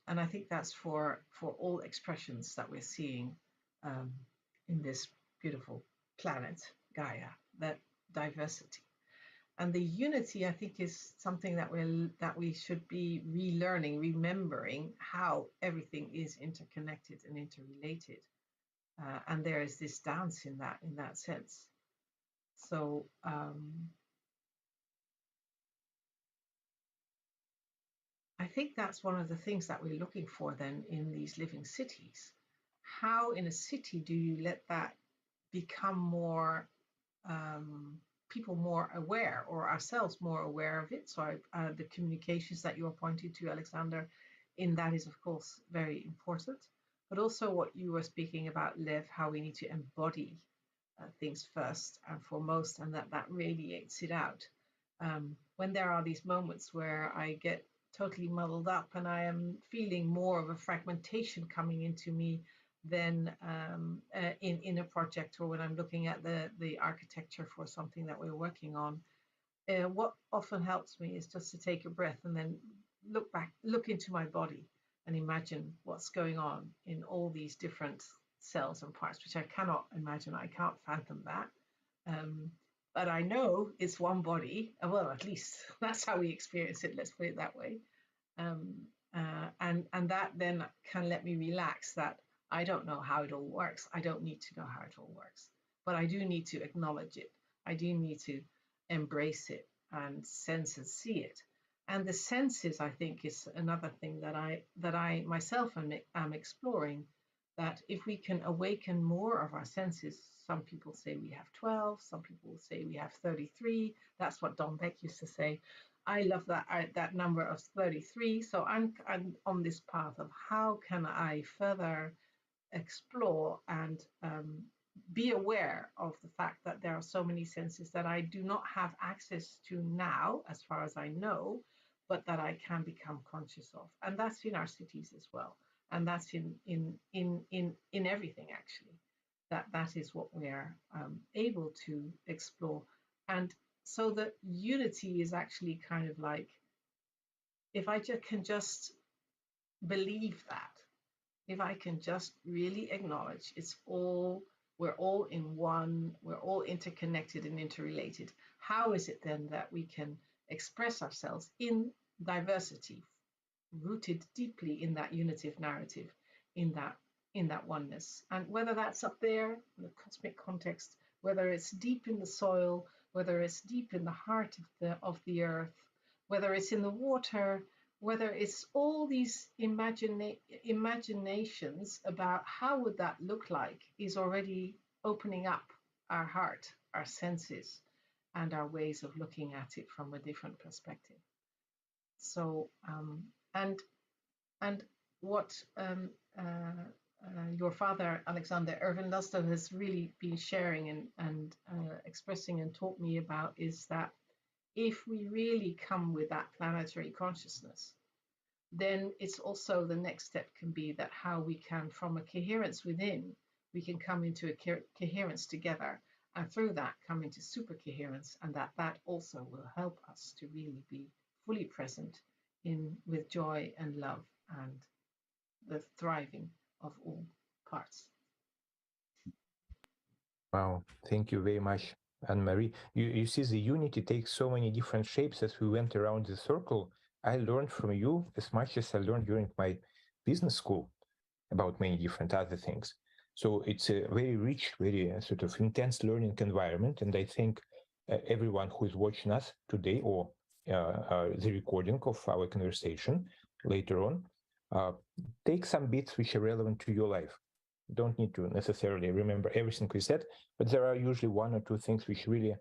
And I think that's for all expressions that we're seeing in this beautiful planet, Gaia, that diversity. And the unity, I think, is something that we should be relearning, remembering how everything is interconnected and interrelated. And there is this dance in that sense. So I think that's one of the things that we're looking for then in these living cities. How in a city do you let that become more, people more aware, or ourselves more aware of it? So the communications that you are pointing to, Alexander, in that is of course very important. But also what you were speaking about, Lev, how we need to embody things first and foremost, and that radiates it out. When there are these moments where I get totally muddled up and I am feeling more of a fragmentation coming into me than in a project, or when I'm looking at the architecture for something that we're working on, what often helps me is just to take a breath and then look into my body and imagine what's going on in all these different cells and parts, which I cannot imagine. I can't fathom that. But I know it's one body. Well, at least that's how we experience it. Let's put it that way. And that then can let me relax that I don't know how it all works. I don't need to know how it all works, but I do need to acknowledge it. I do need to embrace it and sense and see it. And the senses, I think, is another thing that I myself am exploring. That if we can awaken more of our senses, some people say we have 12, some people say we have 33. That's what Don Beck used to say. I love that number of 33. So I'm on this path of how can I further explore and be aware of the fact that there are so many senses that I do not have access to now, as far as I know, but that I can become conscious of. And that's in our cities as well. And that's in everything, actually. That is what we are able to explore. And so the unity is actually kind of like, if I can just believe that, if I can just really acknowledge we're all in one, we're all interconnected and interrelated, how is it then that we can express ourselves in diversity, rooted deeply in that unitive narrative, in that oneness? And whether that's up there in the cosmic context, whether it's deep in the soil, whether it's deep in the heart of the earth, whether it's in the water, whether it's all these imaginations about how would that look like, is already opening up our heart, our senses, and our ways of looking at it from a different perspective. So, and what your father, Alexander Irvin Laszlo, has really been sharing and expressing and taught me about is that if we really come with that planetary consciousness, then it's also the next step can be that how we can, from a coherence within, we can come into a coherence together, and through that come into super coherence, and that also will help us to really be fully present with joy and love and the thriving of all parts. Wow, thank you very much, Anne-Marie. You see, the unity takes so many different shapes as we went around the circle. I learned from you as much as I learned during my business school about many different other things. So it's a very rich, very sort of intense learning environment. And I think everyone who is watching us today, or the recording of our conversation later on, take some bits which are relevant to your life. You don't need to necessarily remember everything we said, but there are usually one or two things which really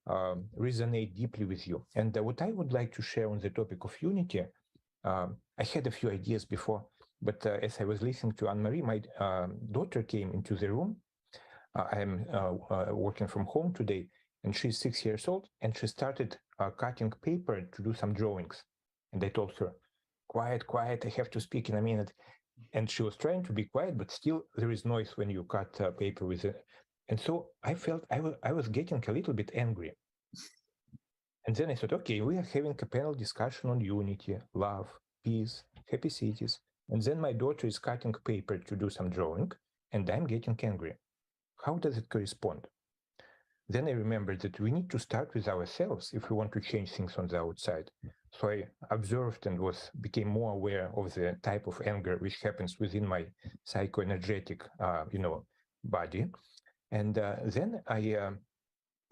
resonate deeply with you. And what I would like to share on the topic of unity, I had a few ideas before, but as I was listening to Anne-Marie, my daughter came into the room. I'm working from home today, and she's 6 years old, and she started cutting paper to do some drawings. And I told her, quiet, quiet, I have to speak in a minute. And she was trying to be quiet, but still there is noise when you cut paper with it. And so I felt I was getting a little bit angry. And then I thought, okay, we are having a panel discussion on unity, love, peace, happy cities. And then my daughter is cutting paper to do some drawing, and I'm getting angry. How does it correspond? Then I remembered that we need to start with ourselves if we want to change things on the outside. So I observed and became more aware of the type of anger which happens within my psychoenergetic, body. And then I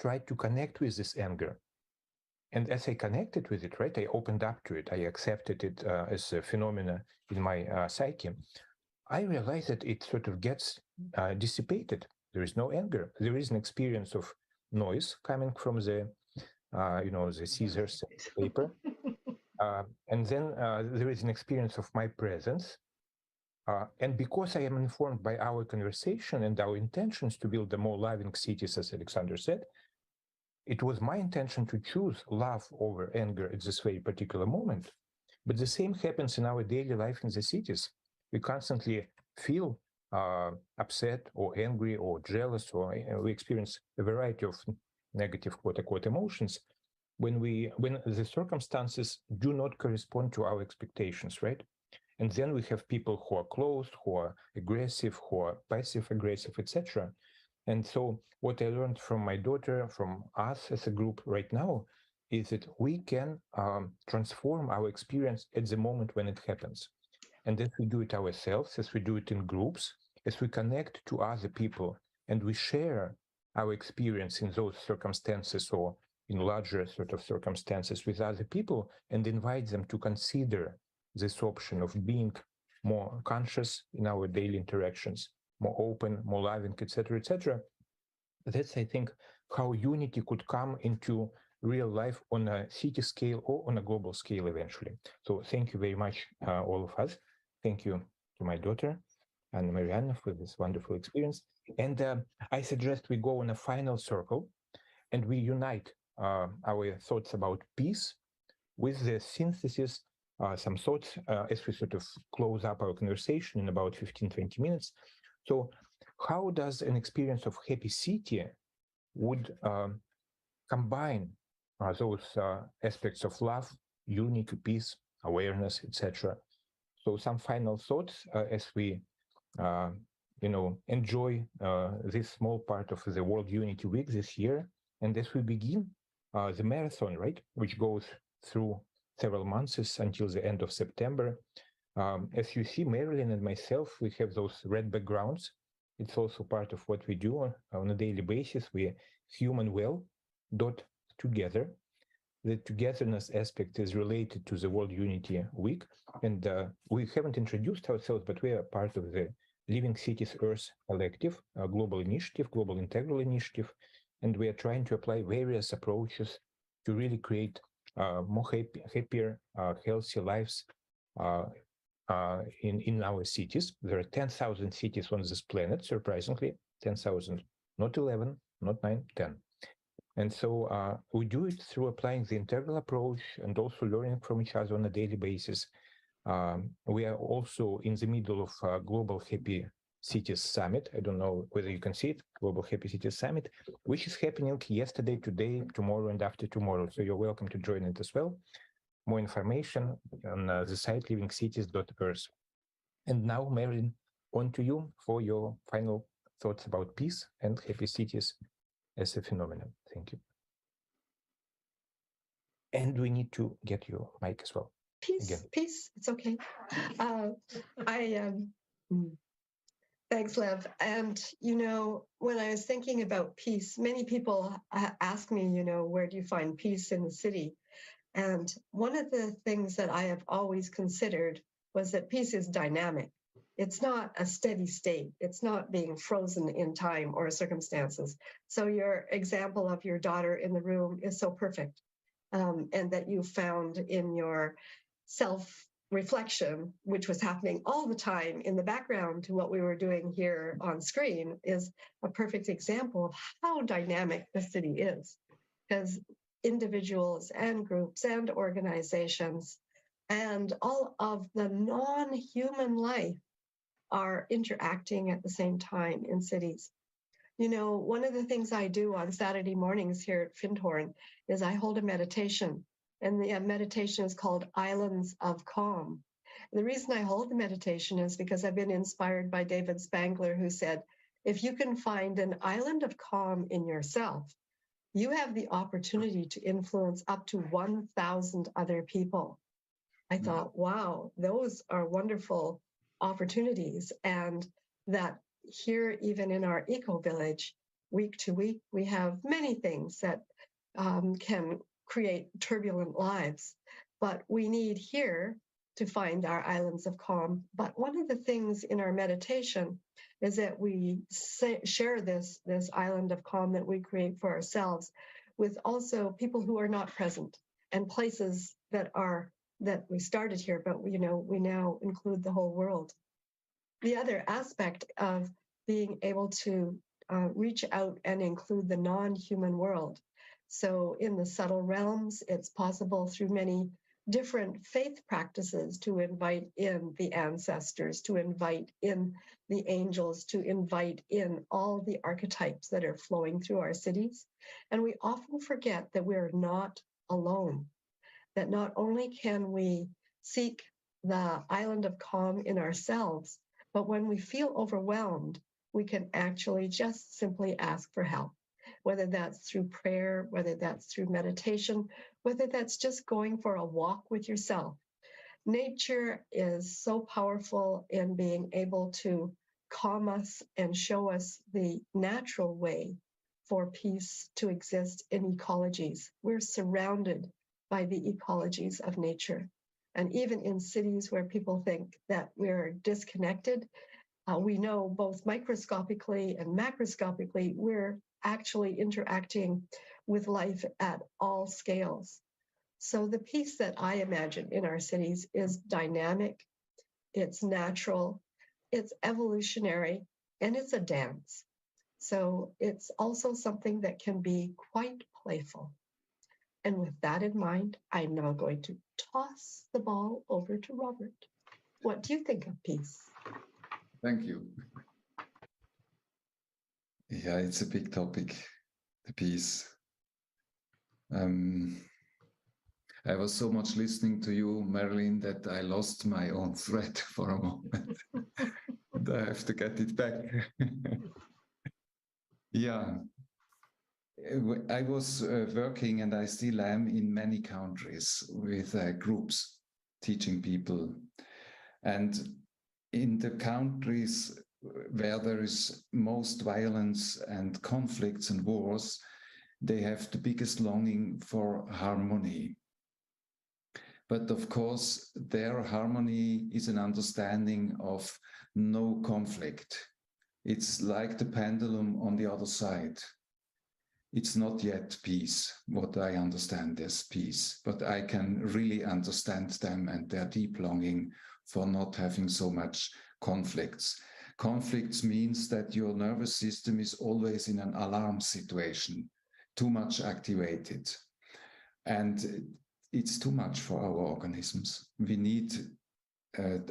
tried to connect with this anger. And as I connected with it, right, I opened up to it. I accepted it as a phenomena in my psyche. I realized that it sort of gets dissipated. There is no anger. There is an experience of noise coming from the scissors paper. And then there is an experience of my presence. And because I am informed by our conversation and our intentions to build the more loving cities, as Alexander said, it was my intention to choose love over anger at this very particular moment. But the same happens in our daily life in the cities. We constantly feel upset or angry or jealous, or we experience a variety of negative quote-unquote emotions when the circumstances do not correspond to our expectations, right? And then we have people who are closed, who are aggressive, who are passive-aggressive, etc. And so what I learned from my daughter, from us as a group right now, is that we can transform our experience at the moment when it happens. And as we do it ourselves, as we do it in groups, as we connect to other people and we share our experience in those circumstances or in larger sort of circumstances with other people and invite them to consider this option of being more conscious in our daily interactions, more open, more loving, etc., etc. That's, I think, how unity could come into real life on a city scale or on a global scale eventually. So thank you very much, all of us. Thank you to my daughter and Mariana for this wonderful experience. And I suggest we go on a final circle and we unite our thoughts about peace with the synthesis, some thoughts as we sort of close up our conversation in about 15-20 minutes. So how does an experience of happy city would combine those aspects of love, unity, peace, awareness, etc.? So some final thoughts as we enjoy this small part of the World Unity Week this year, and as we begin the marathon, right, which goes through several months until the end of September. As you see, Marilyn and myself, we have those red backgrounds. It's also part of what we do on a daily basis. We human well dot together. The togetherness aspect is related to the World Unity Week. And we haven't introduced ourselves, but we are part of the Living Cities Earth Collective, a global initiative, global integral initiative. And we are trying to apply various approaches to really create more happier, healthy lives in our cities. There are 10,000 cities on this planet, surprisingly, 10,000, not 11, not 9, 10. And so we do it through applying the integral approach and also learning from each other on a daily basis. We are also in the middle of Global Happy Cities Summit. I don't know whether you can see it, Global Happy Cities Summit, which is happening yesterday, today, tomorrow, and after tomorrow. So you're welcome to join it as well. More information on the site livingcities.earth. And now, Marilyn, on to you for your final thoughts about peace and happy cities as a phenomenon. Thank you. And we need to get your mic as well. Peace. It's okay. Thanks, Lev. And, when I was thinking about peace, many people ask me, where do you find peace in the city? And one of the things that I have always considered was that peace is dynamic. It's not a steady state. It's not being frozen in time or circumstances. So your example of your daughter in the room is so perfect. And that you found in your self-reflection, which was happening all the time in the background to what we were doing here on screen, is a perfect example of how dynamic the city is. Because individuals and groups and organizations and all of the non-human life are interacting at the same time in cities. You know, one of the things I do on Saturday mornings here at Findhorn is I hold a meditation, and the meditation is called Islands of Calm. And the reason I hold the meditation is because I've been inspired by David Spangler, who said, if you can find an island of calm in yourself, you have the opportunity to influence up to 1,000 other people. I thought, wow, those are wonderful opportunities. And that here, even in our eco-village, week to week, we have many things that can create turbulent lives. But we need here to find our islands of calm. But one of the things in our meditation is that we share this island of calm that we create for ourselves with also people who are not present, and places that we started here, but we now include the whole world. The other aspect of being able to reach out and include the non-human world. So in the subtle realms, it's possible through many different faith practices to invite in the ancestors, to invite in the angels, to invite in all the archetypes that are flowing through our cities. And we often forget that we're not alone, that not only can we seek the island of calm in ourselves, but when we feel overwhelmed, we can actually just simply ask for help, whether that's through prayer, whether that's through meditation, whether that's just going for a walk with yourself. Nature is so powerful in being able to calm us and show us the natural way for peace to exist in ecologies. We're surrounded by the ecologies of nature. And even in cities where people think that we're disconnected, we know both microscopically and macroscopically, we're actually interacting with life at all scales. So the peace that I imagine in our cities is dynamic, it's natural, it's evolutionary, and it's a dance. So it's also something that can be quite playful. And with that in mind, I'm now going to toss the ball over to Robert. What do you think of peace? Thank you. Yeah, it's a big topic, the peace. I was so much listening to you, Marilyn, that I lost my own thread for a moment. And I have to get it back. Yeah. I was working, and I still am, in many countries with groups teaching people. And in the countries where there is most violence and conflicts and wars, they have the biggest longing for harmony. But of course, their harmony is an understanding of no conflict. It's like the pendulum on the other side. It's not yet peace, what I understand as peace, but I can really understand them and their deep longing for not having so much conflicts. Conflicts means that your nervous system is always in an alarm situation, too much activated. And it's too much for our organisms. We need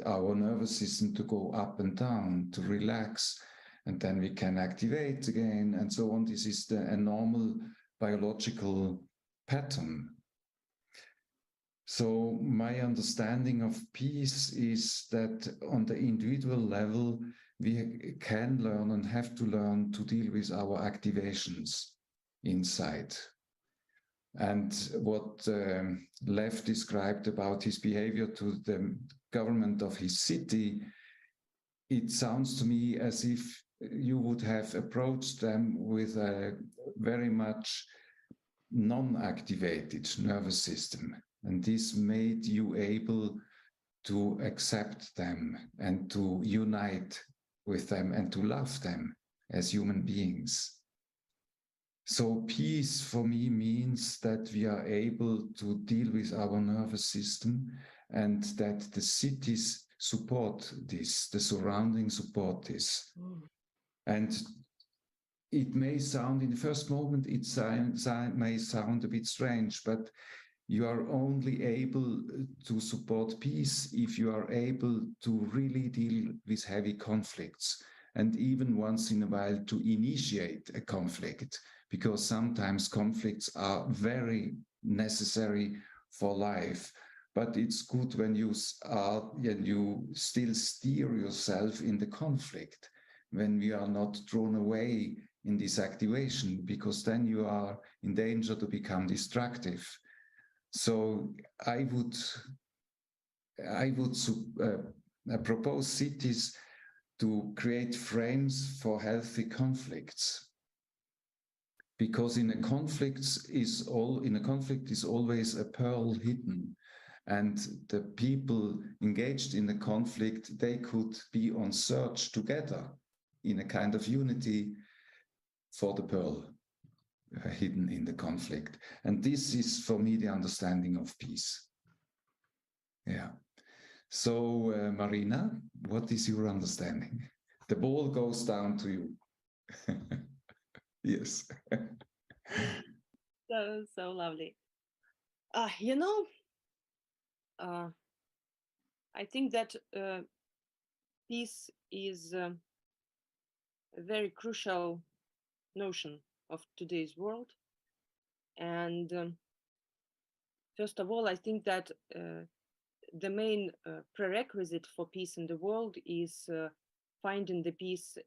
our nervous system to go up and down, to relax, and then we can activate again, and so on. This is a normal biological pattern. So my understanding of peace is that on the individual level, we can learn and have to learn to deal with our activations inside. And what Lev described about his behavior to the government of his city, it sounds to me as if you would have approached them with a very much non-activated nervous system. And this made you able to accept them and to unite with them and to love them as human beings. So peace for me means that we are able to deal with our nervous system and that the cities support this, the surroundings support this. And it may sound, in the first moment, may sound a bit strange, but You are only able to support peace if you are able to really deal with heavy conflicts, and even once in a while to initiate a conflict, because sometimes conflicts are very necessary for life. But it's good when you still steer yourself in the conflict, when we are not drawn away in this activation, because then you are in danger to become destructive. So I would propose cities to create frames for healthy conflicts, because in a conflict is always a pearl hidden, and the people engaged in the conflict, they could be on search together in a kind of unity for the pearl hidden in the conflict. And this is, for me, the understanding of peace. Yeah. So, Marina, what is your understanding? The ball goes down to you. Yes. So lovely. I think that peace is a very crucial notion of today's world. And first of all, I think that the main prerequisite for peace in the world is finding the peace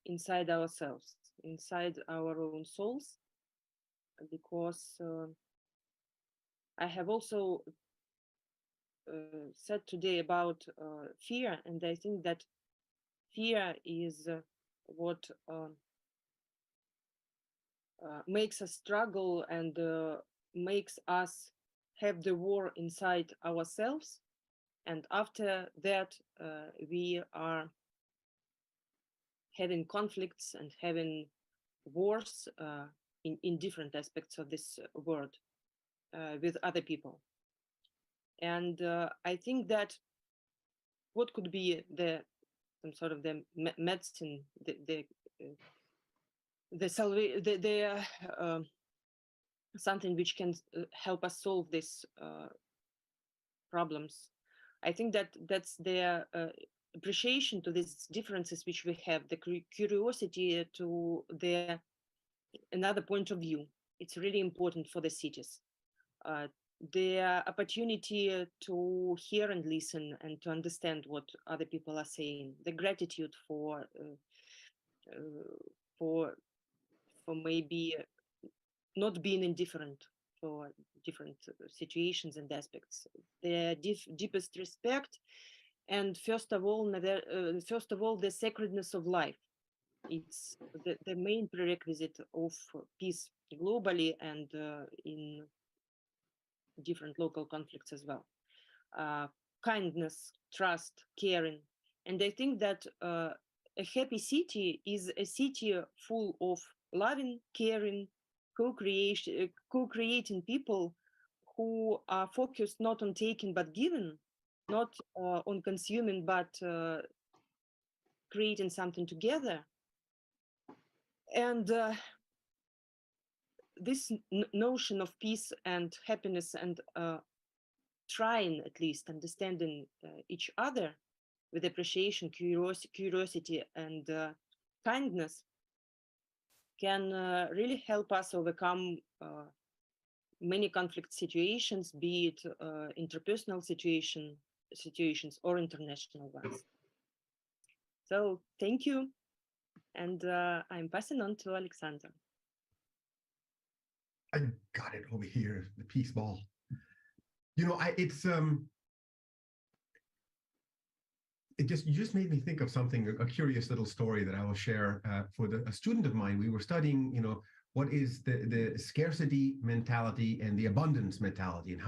inside ourselves, inside our own souls, because I have also said today about fear, and I think that fear is what makes us struggle and makes us have the war inside ourselves, and after that we are having conflicts and having wars in different aspects of this world with other people. And I think that what could be some sort of the medicine, something which can help us solve these problems. I think that that's the appreciation to these differences which we have, the curiosity to another point of view. It's really important for the cities. The opportunity to hear and listen and to understand what other people are saying, the gratitude for maybe not being indifferent for different situations and aspects, the deepest respect, and first of all the sacredness of life. It's the main prerequisite of peace globally and in different local conflicts as well. Kindness, trust, caring. And I think that a happy city is a city full of loving, caring, co-creating people who are focused not on taking but giving, not on consuming but creating something together. And this notion of peace and happiness and trying at least understanding each other with appreciation, curiosity and kindness can really help us overcome many conflict situations, be it interpersonal situations or international ones. So thank you. And I'm passing on to Alexander. I got it over here, the peace ball. You know, you just made me think of something, a curious little story that I will share for a student of mine. We were studying, you know, what is the scarcity mentality and the abundance mentality, and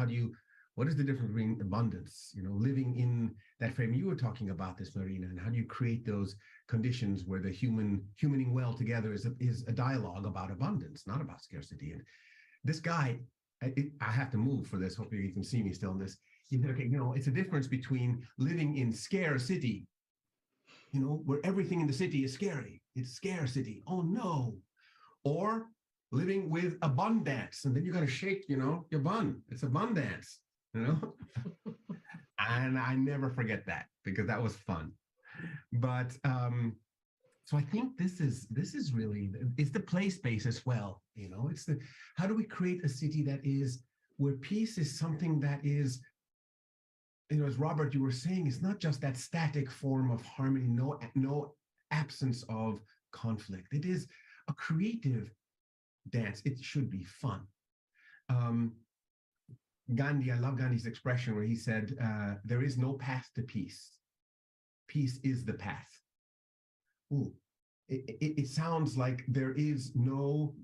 what is the difference between abundance, you know, living in that frame you were talking about this, Marina, and how do you create those conditions where the humaning well together is a dialogue about abundance, not about scarcity. And this guy, I have to move for this. Hopefully you can see me still in this. You know, it's a difference between living in scarcity, you know, where everything in the city is scary. It's scarcity. Oh no. Or living with a bun dance. And then you got to shake, your bun. It's a bun dance, And I never forget that because that was fun. But so I think this is really, it's the play space as well. It's how do we create a city that is where peace is something that is, as Robert, you were saying, it's not just that static form of harmony, no absence of conflict. It is a creative dance. It should be fun. Gandhi, I love Gandhi's expression where he said, there is no path to peace. Peace is the path. Ooh, it sounds like there is no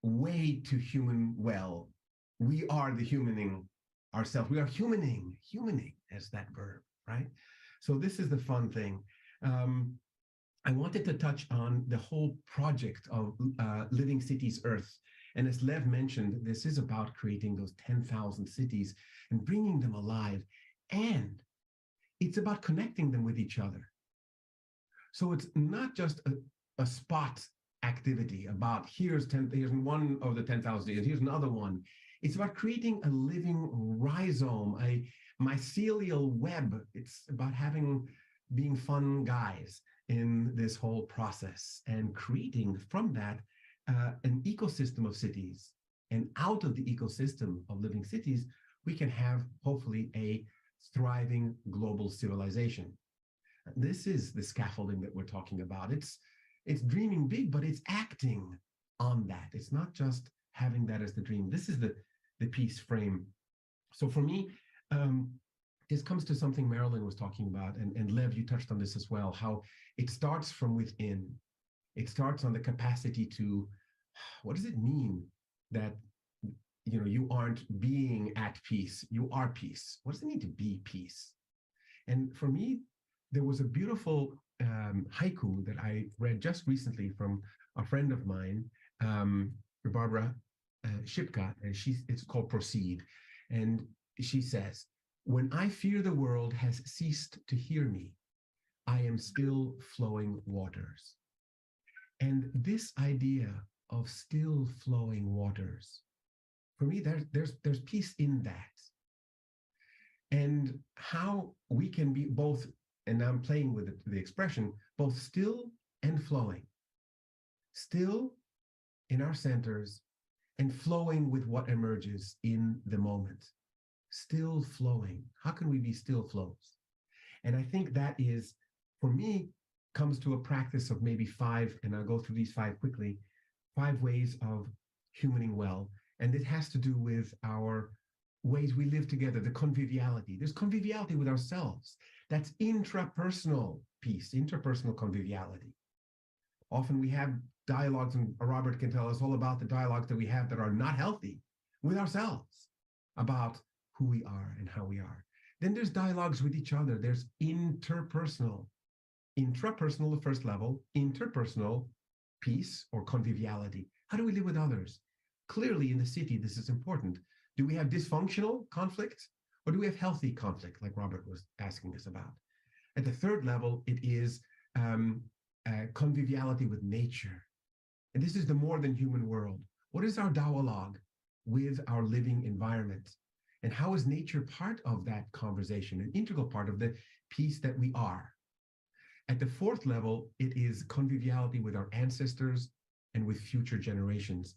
way to human well. We are the humaning ourselves. We are humaning as that verb, right? So this is the fun thing. I wanted to touch on the whole project of Living Cities Earth. And as Lev mentioned, this is about creating those 10,000 cities and bringing them alive. And it's about connecting them with each other. So it's not just a spot activity about here's one of the 10,000 cities, here's another one. It's about creating a living rhizome, a mycelial web. It's about being fun guys in this whole process and creating from that an ecosystem of cities. And out of the ecosystem of living cities, we can have hopefully a thriving global civilization. This is the scaffolding that we're talking about. It's dreaming big, but it's acting on that. It's not just having that as the dream. This is the peace frame. So for me, this comes to something Marilyn was talking about, and Lev, you touched on this as well, how it starts from within. It starts on the capacity to, what does it mean that you aren't being at peace, you are peace? What does it mean to be peace? And for me, there was a beautiful haiku that I read just recently from a friend of mine, Barbara Shipka, and it's called Proceed. And she says, "When I fear the world has ceased to hear me, I am still flowing waters." And this idea of still flowing waters, for me, there's peace in that. And how we can be both, and I'm playing with the expression, both still and flowing. Still in our centers and flowing with what emerges in the moment. Still flowing. How can we be still flows? And I think that is, for me, comes to a practice of maybe 5, and I'll go through these 5 quickly, 5 ways of humaning well. And it has to do with our ways we live together, the conviviality. There's conviviality with ourselves. That's intrapersonal peace, interpersonal conviviality. Often we have dialogues, and Robert can tell us all about the dialogues that we have that are not healthy with ourselves about who we are and how we are. Then there's dialogues with each other. There's interpersonal. Intrapersonal, the first level, interpersonal peace or conviviality. How do we live with others? Clearly in the city, this is important. Do we have dysfunctional conflict or do we have healthy conflict, like Robert was asking us about? At the third level, it is conviviality with nature. And this is the more than human world. What is our dialogue with our living environment? And how is nature part of that conversation, an integral part of the peace that we are? At the fourth level, it is conviviality with our ancestors and with future generations.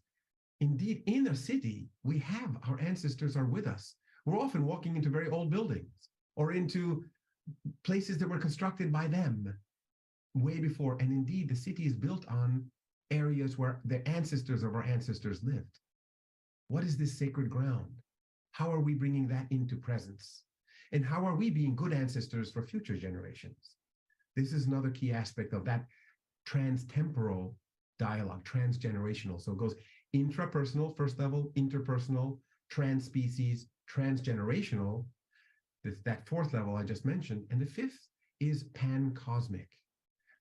Indeed, in a city, we have our ancestors are with us. We're often walking into very old buildings or into places that were constructed by them way before. And indeed, the city is built on areas where the ancestors of our ancestors lived. What is this sacred ground? How are we bringing that into presence? And how are we being good ancestors for future generations? This is another key aspect of that trans-temporal dialogue, transgenerational. So it goes intrapersonal, first level, interpersonal, trans-species, transgenerational, that fourth level I just mentioned. And the fifth is pan-cosmic.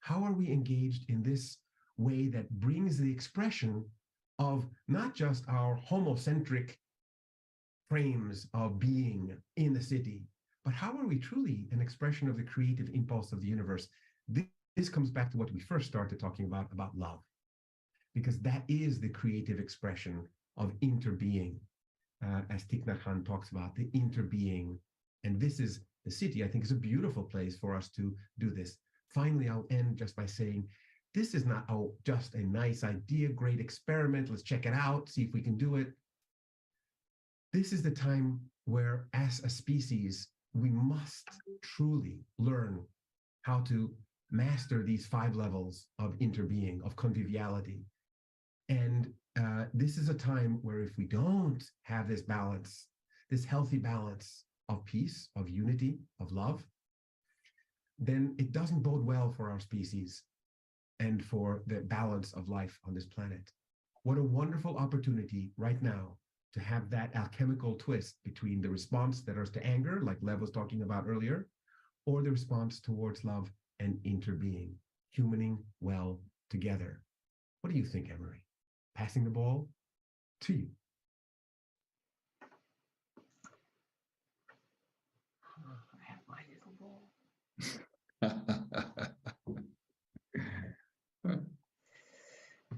How are we engaged in this way that brings the expression of not just our homocentric frames of being in the city, but how are we truly an expression of the creative impulse of the universe? This comes back to what we first started talking about love. because that is the creative expression of interbeing, as Thich Nhat Hanh talks about, the interbeing. And this is the city, I think, is a beautiful place for us to do this. Finally, I'll end just by saying, this is not just a nice idea, great experiment, let's check it out, see if we can do it. This is the time where, as a species, we must truly learn how to master these 5 levels of interbeing, of conviviality. And this is a time where if we don't have this balance, this healthy balance of peace, of unity, of love, then it doesn't bode well for our species and for the balance of life on this planet. What a wonderful opportunity right now to have that alchemical twist between the response that is to anger, like Lev was talking about earlier, or the response towards love and interbeing, humaning well together. What do you think, Emery? Passing the ball to you. I have my little ball.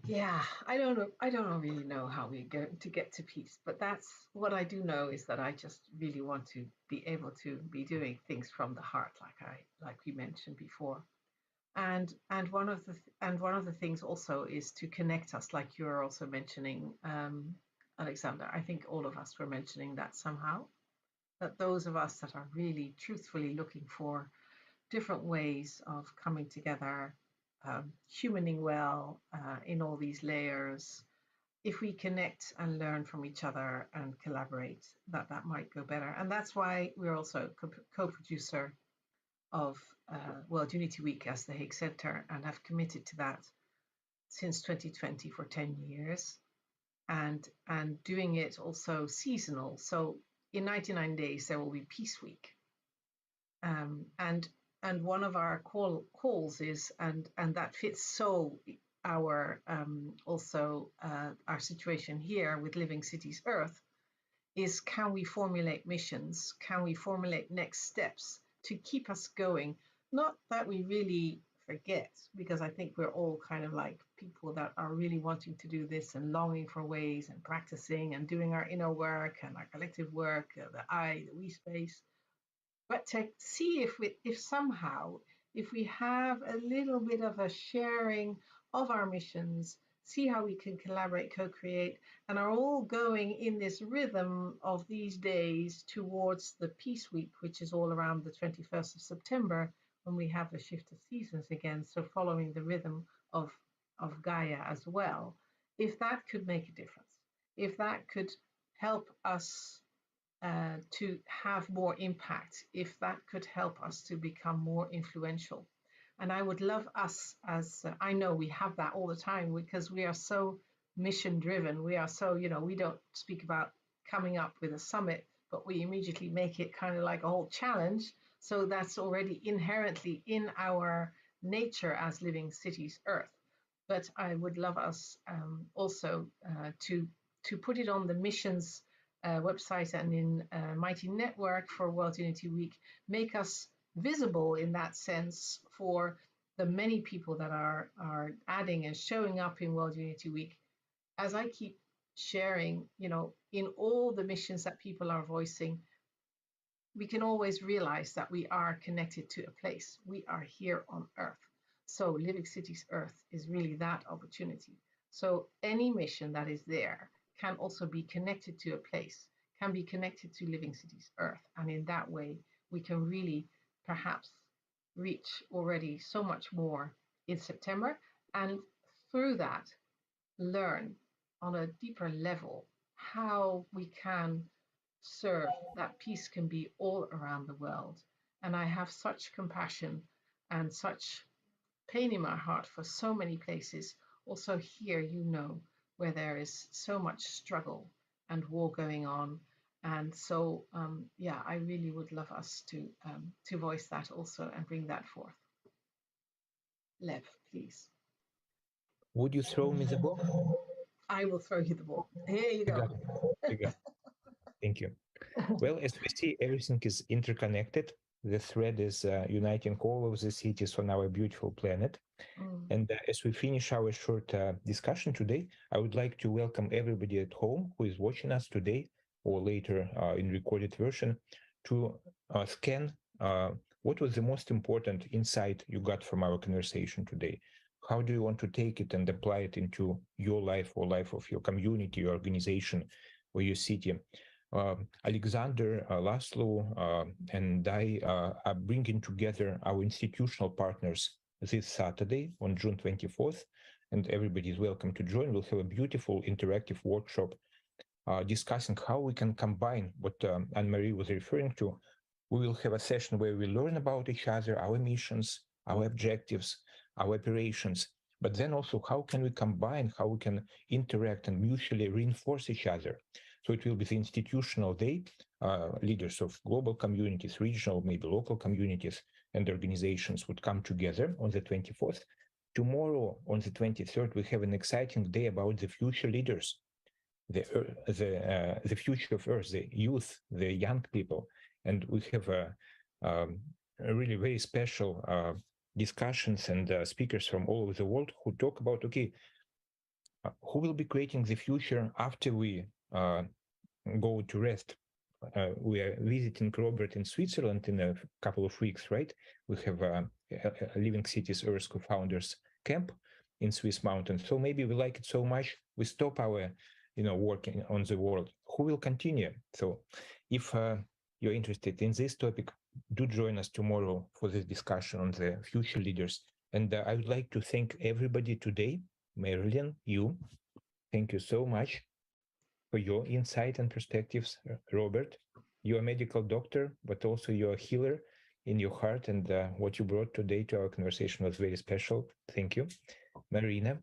Yeah, I don't really know how we go to get to peace, but that's what I do know is that I just really want to be able to be doing things from the heart, like we mentioned before. And one of the things also is to connect us, like you're also mentioning, Alexander. I think all of us were mentioning that somehow, that those of us that are really truthfully looking for different ways of coming together, humaning well in all these layers, if we connect and learn from each other and collaborate, that might go better. And that's why we're also co-producer of World Unity Week as the Hague Center, and have committed to that since 2020 for 10 years, and doing it also seasonal. So in 99 days there will be Peace Week, and one of our calls is, and that fits so our also our situation here with Living Cities Earth, is can we formulate missions? Can we formulate next steps to keep us going? Not that we really forget, because I think we're all kind of like people that are really wanting to do this and longing for ways and practicing and doing our inner work and our collective work, the I, the we space. But to see if somehow, if we have a little bit of a sharing of our missions, see how we can collaborate, co-create, and are all going in this rhythm of these days towards the Peace Week, which is all around the 21st of September, when we have the shift of seasons again. So following the rhythm of Gaia as well. If that could make a difference, if that could help us to have more impact, if that could help us to become more influential. And I would love us, as I know we have that all the time, because we are so mission driven. We are so, we don't speak about coming up with a summit, but we immediately make it kind of like a whole challenge. So that's already inherently in our nature as Living Cities Earth. But I would love us also to put it on the missions website and in Mighty Network for World Unity Week, make us visible in that sense for the many people that are adding and showing up in World Unity Week. As I keep sharing, in all the missions that people are voicing, we can always realize that we are connected to a place. We are here on Earth. So Living Cities Earth is really that opportunity. So any mission that is there can also be connected to a place, can be connected to Living Cities Earth. And in that way, we can really perhaps reach already so much more in September. And through that, learn on a deeper level how we can serve that peace can be all around the world. And I have such compassion and such pain in my heart for so many places. Also here, where there is so much struggle and war going on. And so, I really would love us to voice that also and bring that forth. Lev, please. Would you throw me the ball? I will throw you the ball. Here you go. You got it. Thank you. Well, as we see, everything is interconnected. The thread is uniting all of the cities on our beautiful planet. And as we finish our short discussion today, I would like to welcome everybody at home who is watching us today or later in recorded version to scan what was the most important insight you got from our conversation today. How do you want to take it and apply it into your life or life of your community, your organization, or your city? Alexander, Laszlo, and I are bringing together our institutional partners this Saturday on June 24th, and everybody is welcome to join. We'll have a beautiful interactive workshop discussing how we can combine what Anne-Marie was referring to. We will have a session where we learn about each other, our missions, our objectives, our operations, but then also how can we combine, how we can interact and mutually reinforce each other. So it will be the institutional day, leaders of global communities, regional, maybe local communities, and organizations would come together on the 24th. Tomorrow, on the 23rd, we have an exciting day about the future leaders, the future of Earth, the youth, the young people. And we have a really very special discussions and speakers from all over the world who talk about, okay, who will be creating the future after we go to rest. We are visiting Robert in Switzerland in a couple of weeks, right? We have a Living Cities Earth Co-Founders Camp in Swiss mountains. So maybe we like it so much, we stop our, working on the world. Who will continue? So if you're interested in this topic, do join us tomorrow for this discussion on the future leaders. And I would like to thank everybody today. Marilyn, thank you so much for your insight and perspectives. Robert, you're a medical doctor, but also you're a healer in your heart, and what you brought today to our conversation was very special. Thank you. Marina,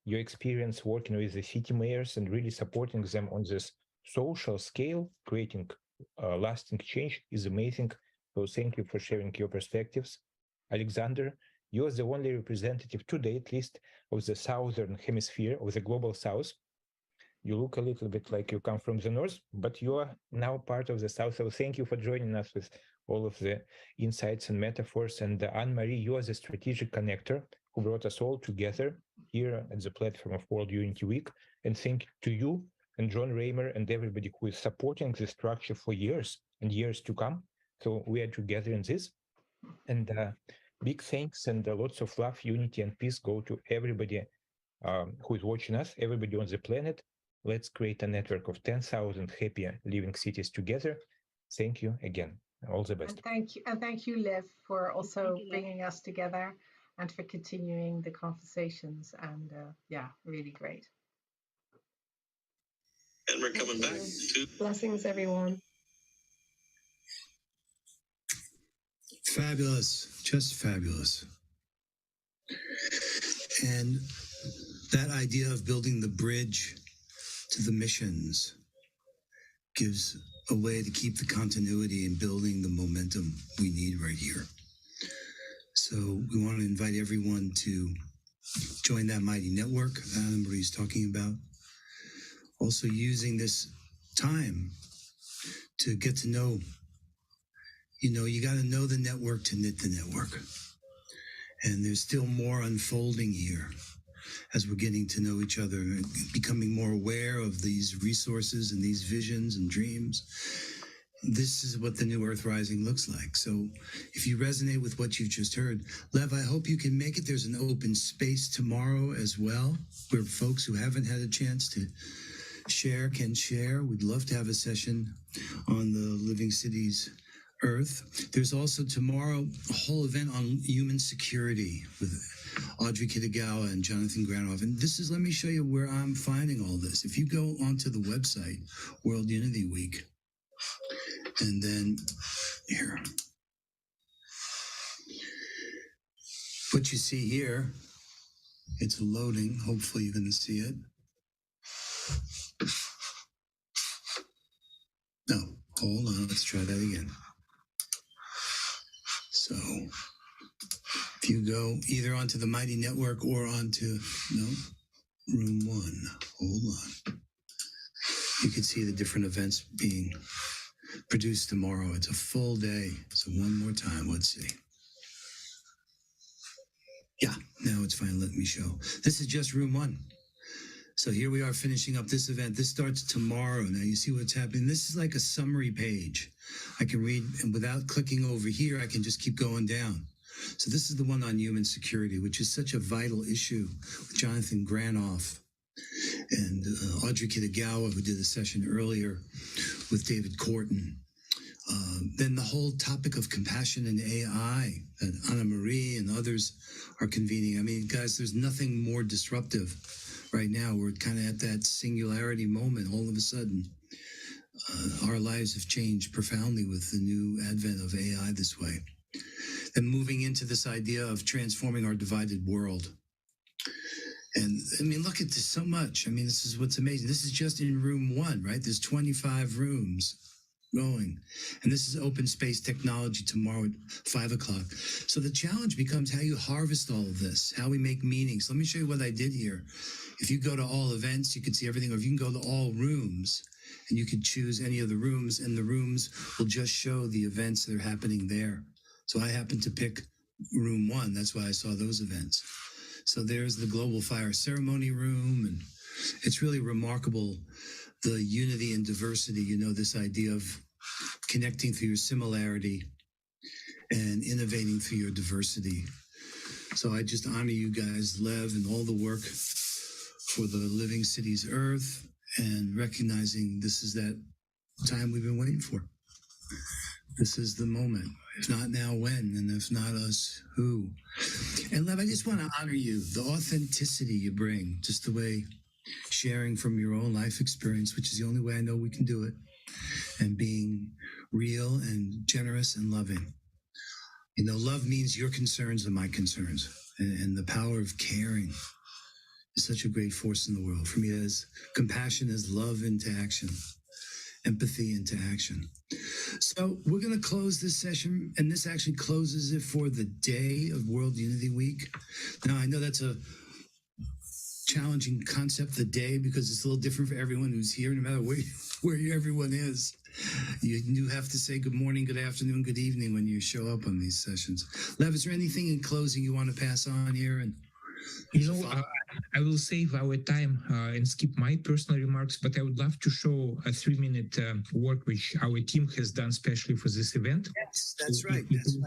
your experience working with the city mayors and really supporting them on this social scale, creating lasting change is amazing. So thank you for sharing your perspectives. Alexander, you're the only representative today, at least, of the southern hemisphere, of the global south. You look a little bit like you come from the north, but you are now part of the south. So thank you for joining us with all of the insights and metaphors. And Anne-Marie, you are the strategic connector who brought us all together here at the platform of World Unity Week. And thank to you and John Raymer and everybody who is supporting this structure for years and years to come. So we are together in this. And big thanks and lots of love, unity, and peace go to everybody who is watching us, everybody on the planet. Let's create a network of 10,000 happy living cities together. Thank you again. All the best. And thank you, Lev, for also bringing us together and for continuing the conversations. And really great. And we're coming back to blessings, everyone. Fabulous, just fabulous. And that idea of building the bridge to the missions gives a way to keep the continuity and building the momentum we need right here. So we want to invite everyone to join that mighty network that Anne-Marie's talking about. Also using this time to get to know, you got to know the network to knit the network. And there's still more unfolding here as we're getting to know each other and becoming more aware of these resources and these visions and dreams. This is what the new Earth Rising looks like. So if you resonate with what you've just heard, Lev, I hope you can make it. There's an open space tomorrow as well, where folks who haven't had a chance to share can share. We'd love to have a session on the Living Cities Earth. There's also tomorrow a whole event on human security with Audrey Kitagawa and Jonathan Granoff. And let me show you where I'm finding all this. If you go onto the website, World Unity Week, and then here, what you see here, it's loading. Hopefully you're going to see it. No, hold on. Let's try that again. So if you go either onto the Mighty Network or onto, room 1, hold on. You can see the different events being produced tomorrow. It's a full day. So one more time, let's see. Yeah, now it's fine. Let me show. This is just room one. So here we are finishing up this event. This starts tomorrow. Now you see what's happening. This is like a summary page. I can read, and without clicking over here, I can just keep going down. So this is the one on human security, which is such a vital issue with Jonathan Granoff and Audrey Kitagawa, who did a session earlier with David Corton. Then the whole topic of compassion and AI that Anna Marie and others are convening. I mean, guys, there's nothing more disruptive right now. We're kind of at that singularity moment. All of a sudden, our lives have changed profoundly with the new advent of AI this way. And moving into this idea of transforming our divided world. And I mean, look at this so much. I mean, this is what's amazing. This is just in room one, right? There's 25 rooms going. And this is open space technology tomorrow at 5 o'clock. So the challenge becomes how you harvest all of this, how we make meaning. So let me show you what I did here. If you go to all events, you can see everything, or if you can go to all rooms and you can choose any of the rooms, and the rooms will just show the events that are happening there. So I happened to pick room one. That's why I saw those events. So there's the Global Fire Ceremony room, and it's really remarkable, the unity and diversity, you know, this idea of connecting through your similarity and innovating through your diversity. So I just honor you guys, Lev, and all the work for the Living Cities Earth, and recognizing this is that time we've been waiting for. This is the moment. If not now, when? And if not us, who? And Lev, I just want to honor you, the authenticity you bring, just the way sharing from your own life experience, which is the only way I know we can do it, and being real and generous and loving. You know, love means your concerns are my concerns, and the power of caring is such a great force in the world. For me, as compassion is love into action, empathy into action. So we're going to close this session, and this actually closes it for the day of World Unity Week. Now, I know that's a challenging concept, the day, because it's a little different for everyone who's here, no matter where everyone is. You do have to say good morning, good afternoon, good evening when you show up on these sessions. Lev, is there anything in closing you want to pass on here? And I will save our time and skip my personal remarks, but I would love to show a 3-minute work which our team has done specially for this event. Yes, that's So right. That's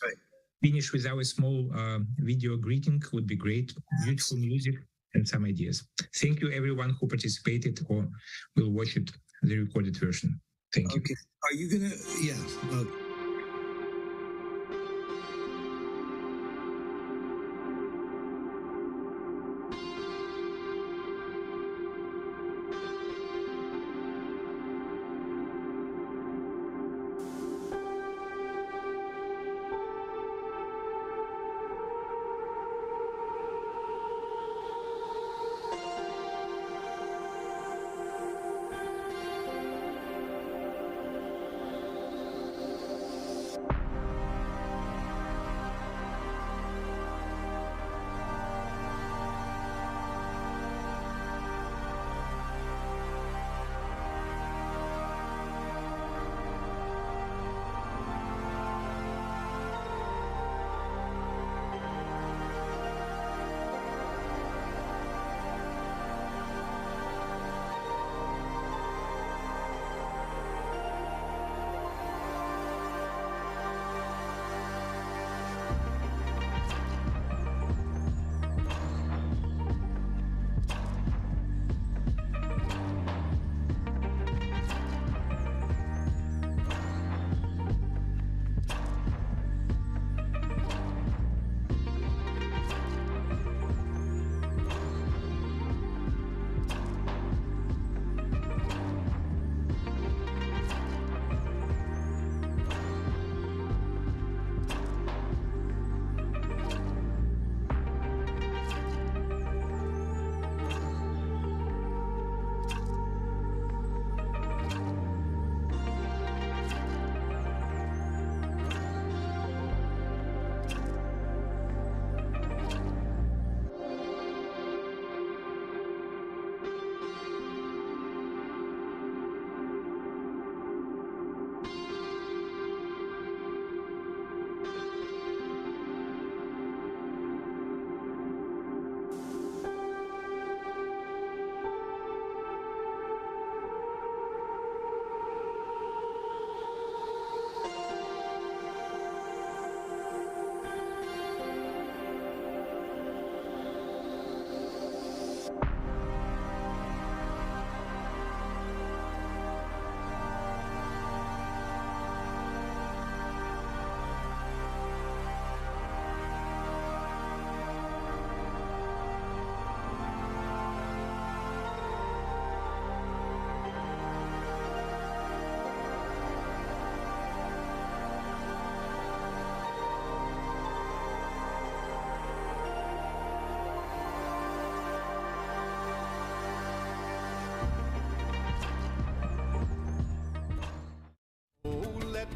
right. Finish with our small video greeting would be great. Beautiful music and some ideas. Thank you, everyone who participated or will watch it, the recorded version. Thank you. Okay. Are you going to? Yeah.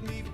me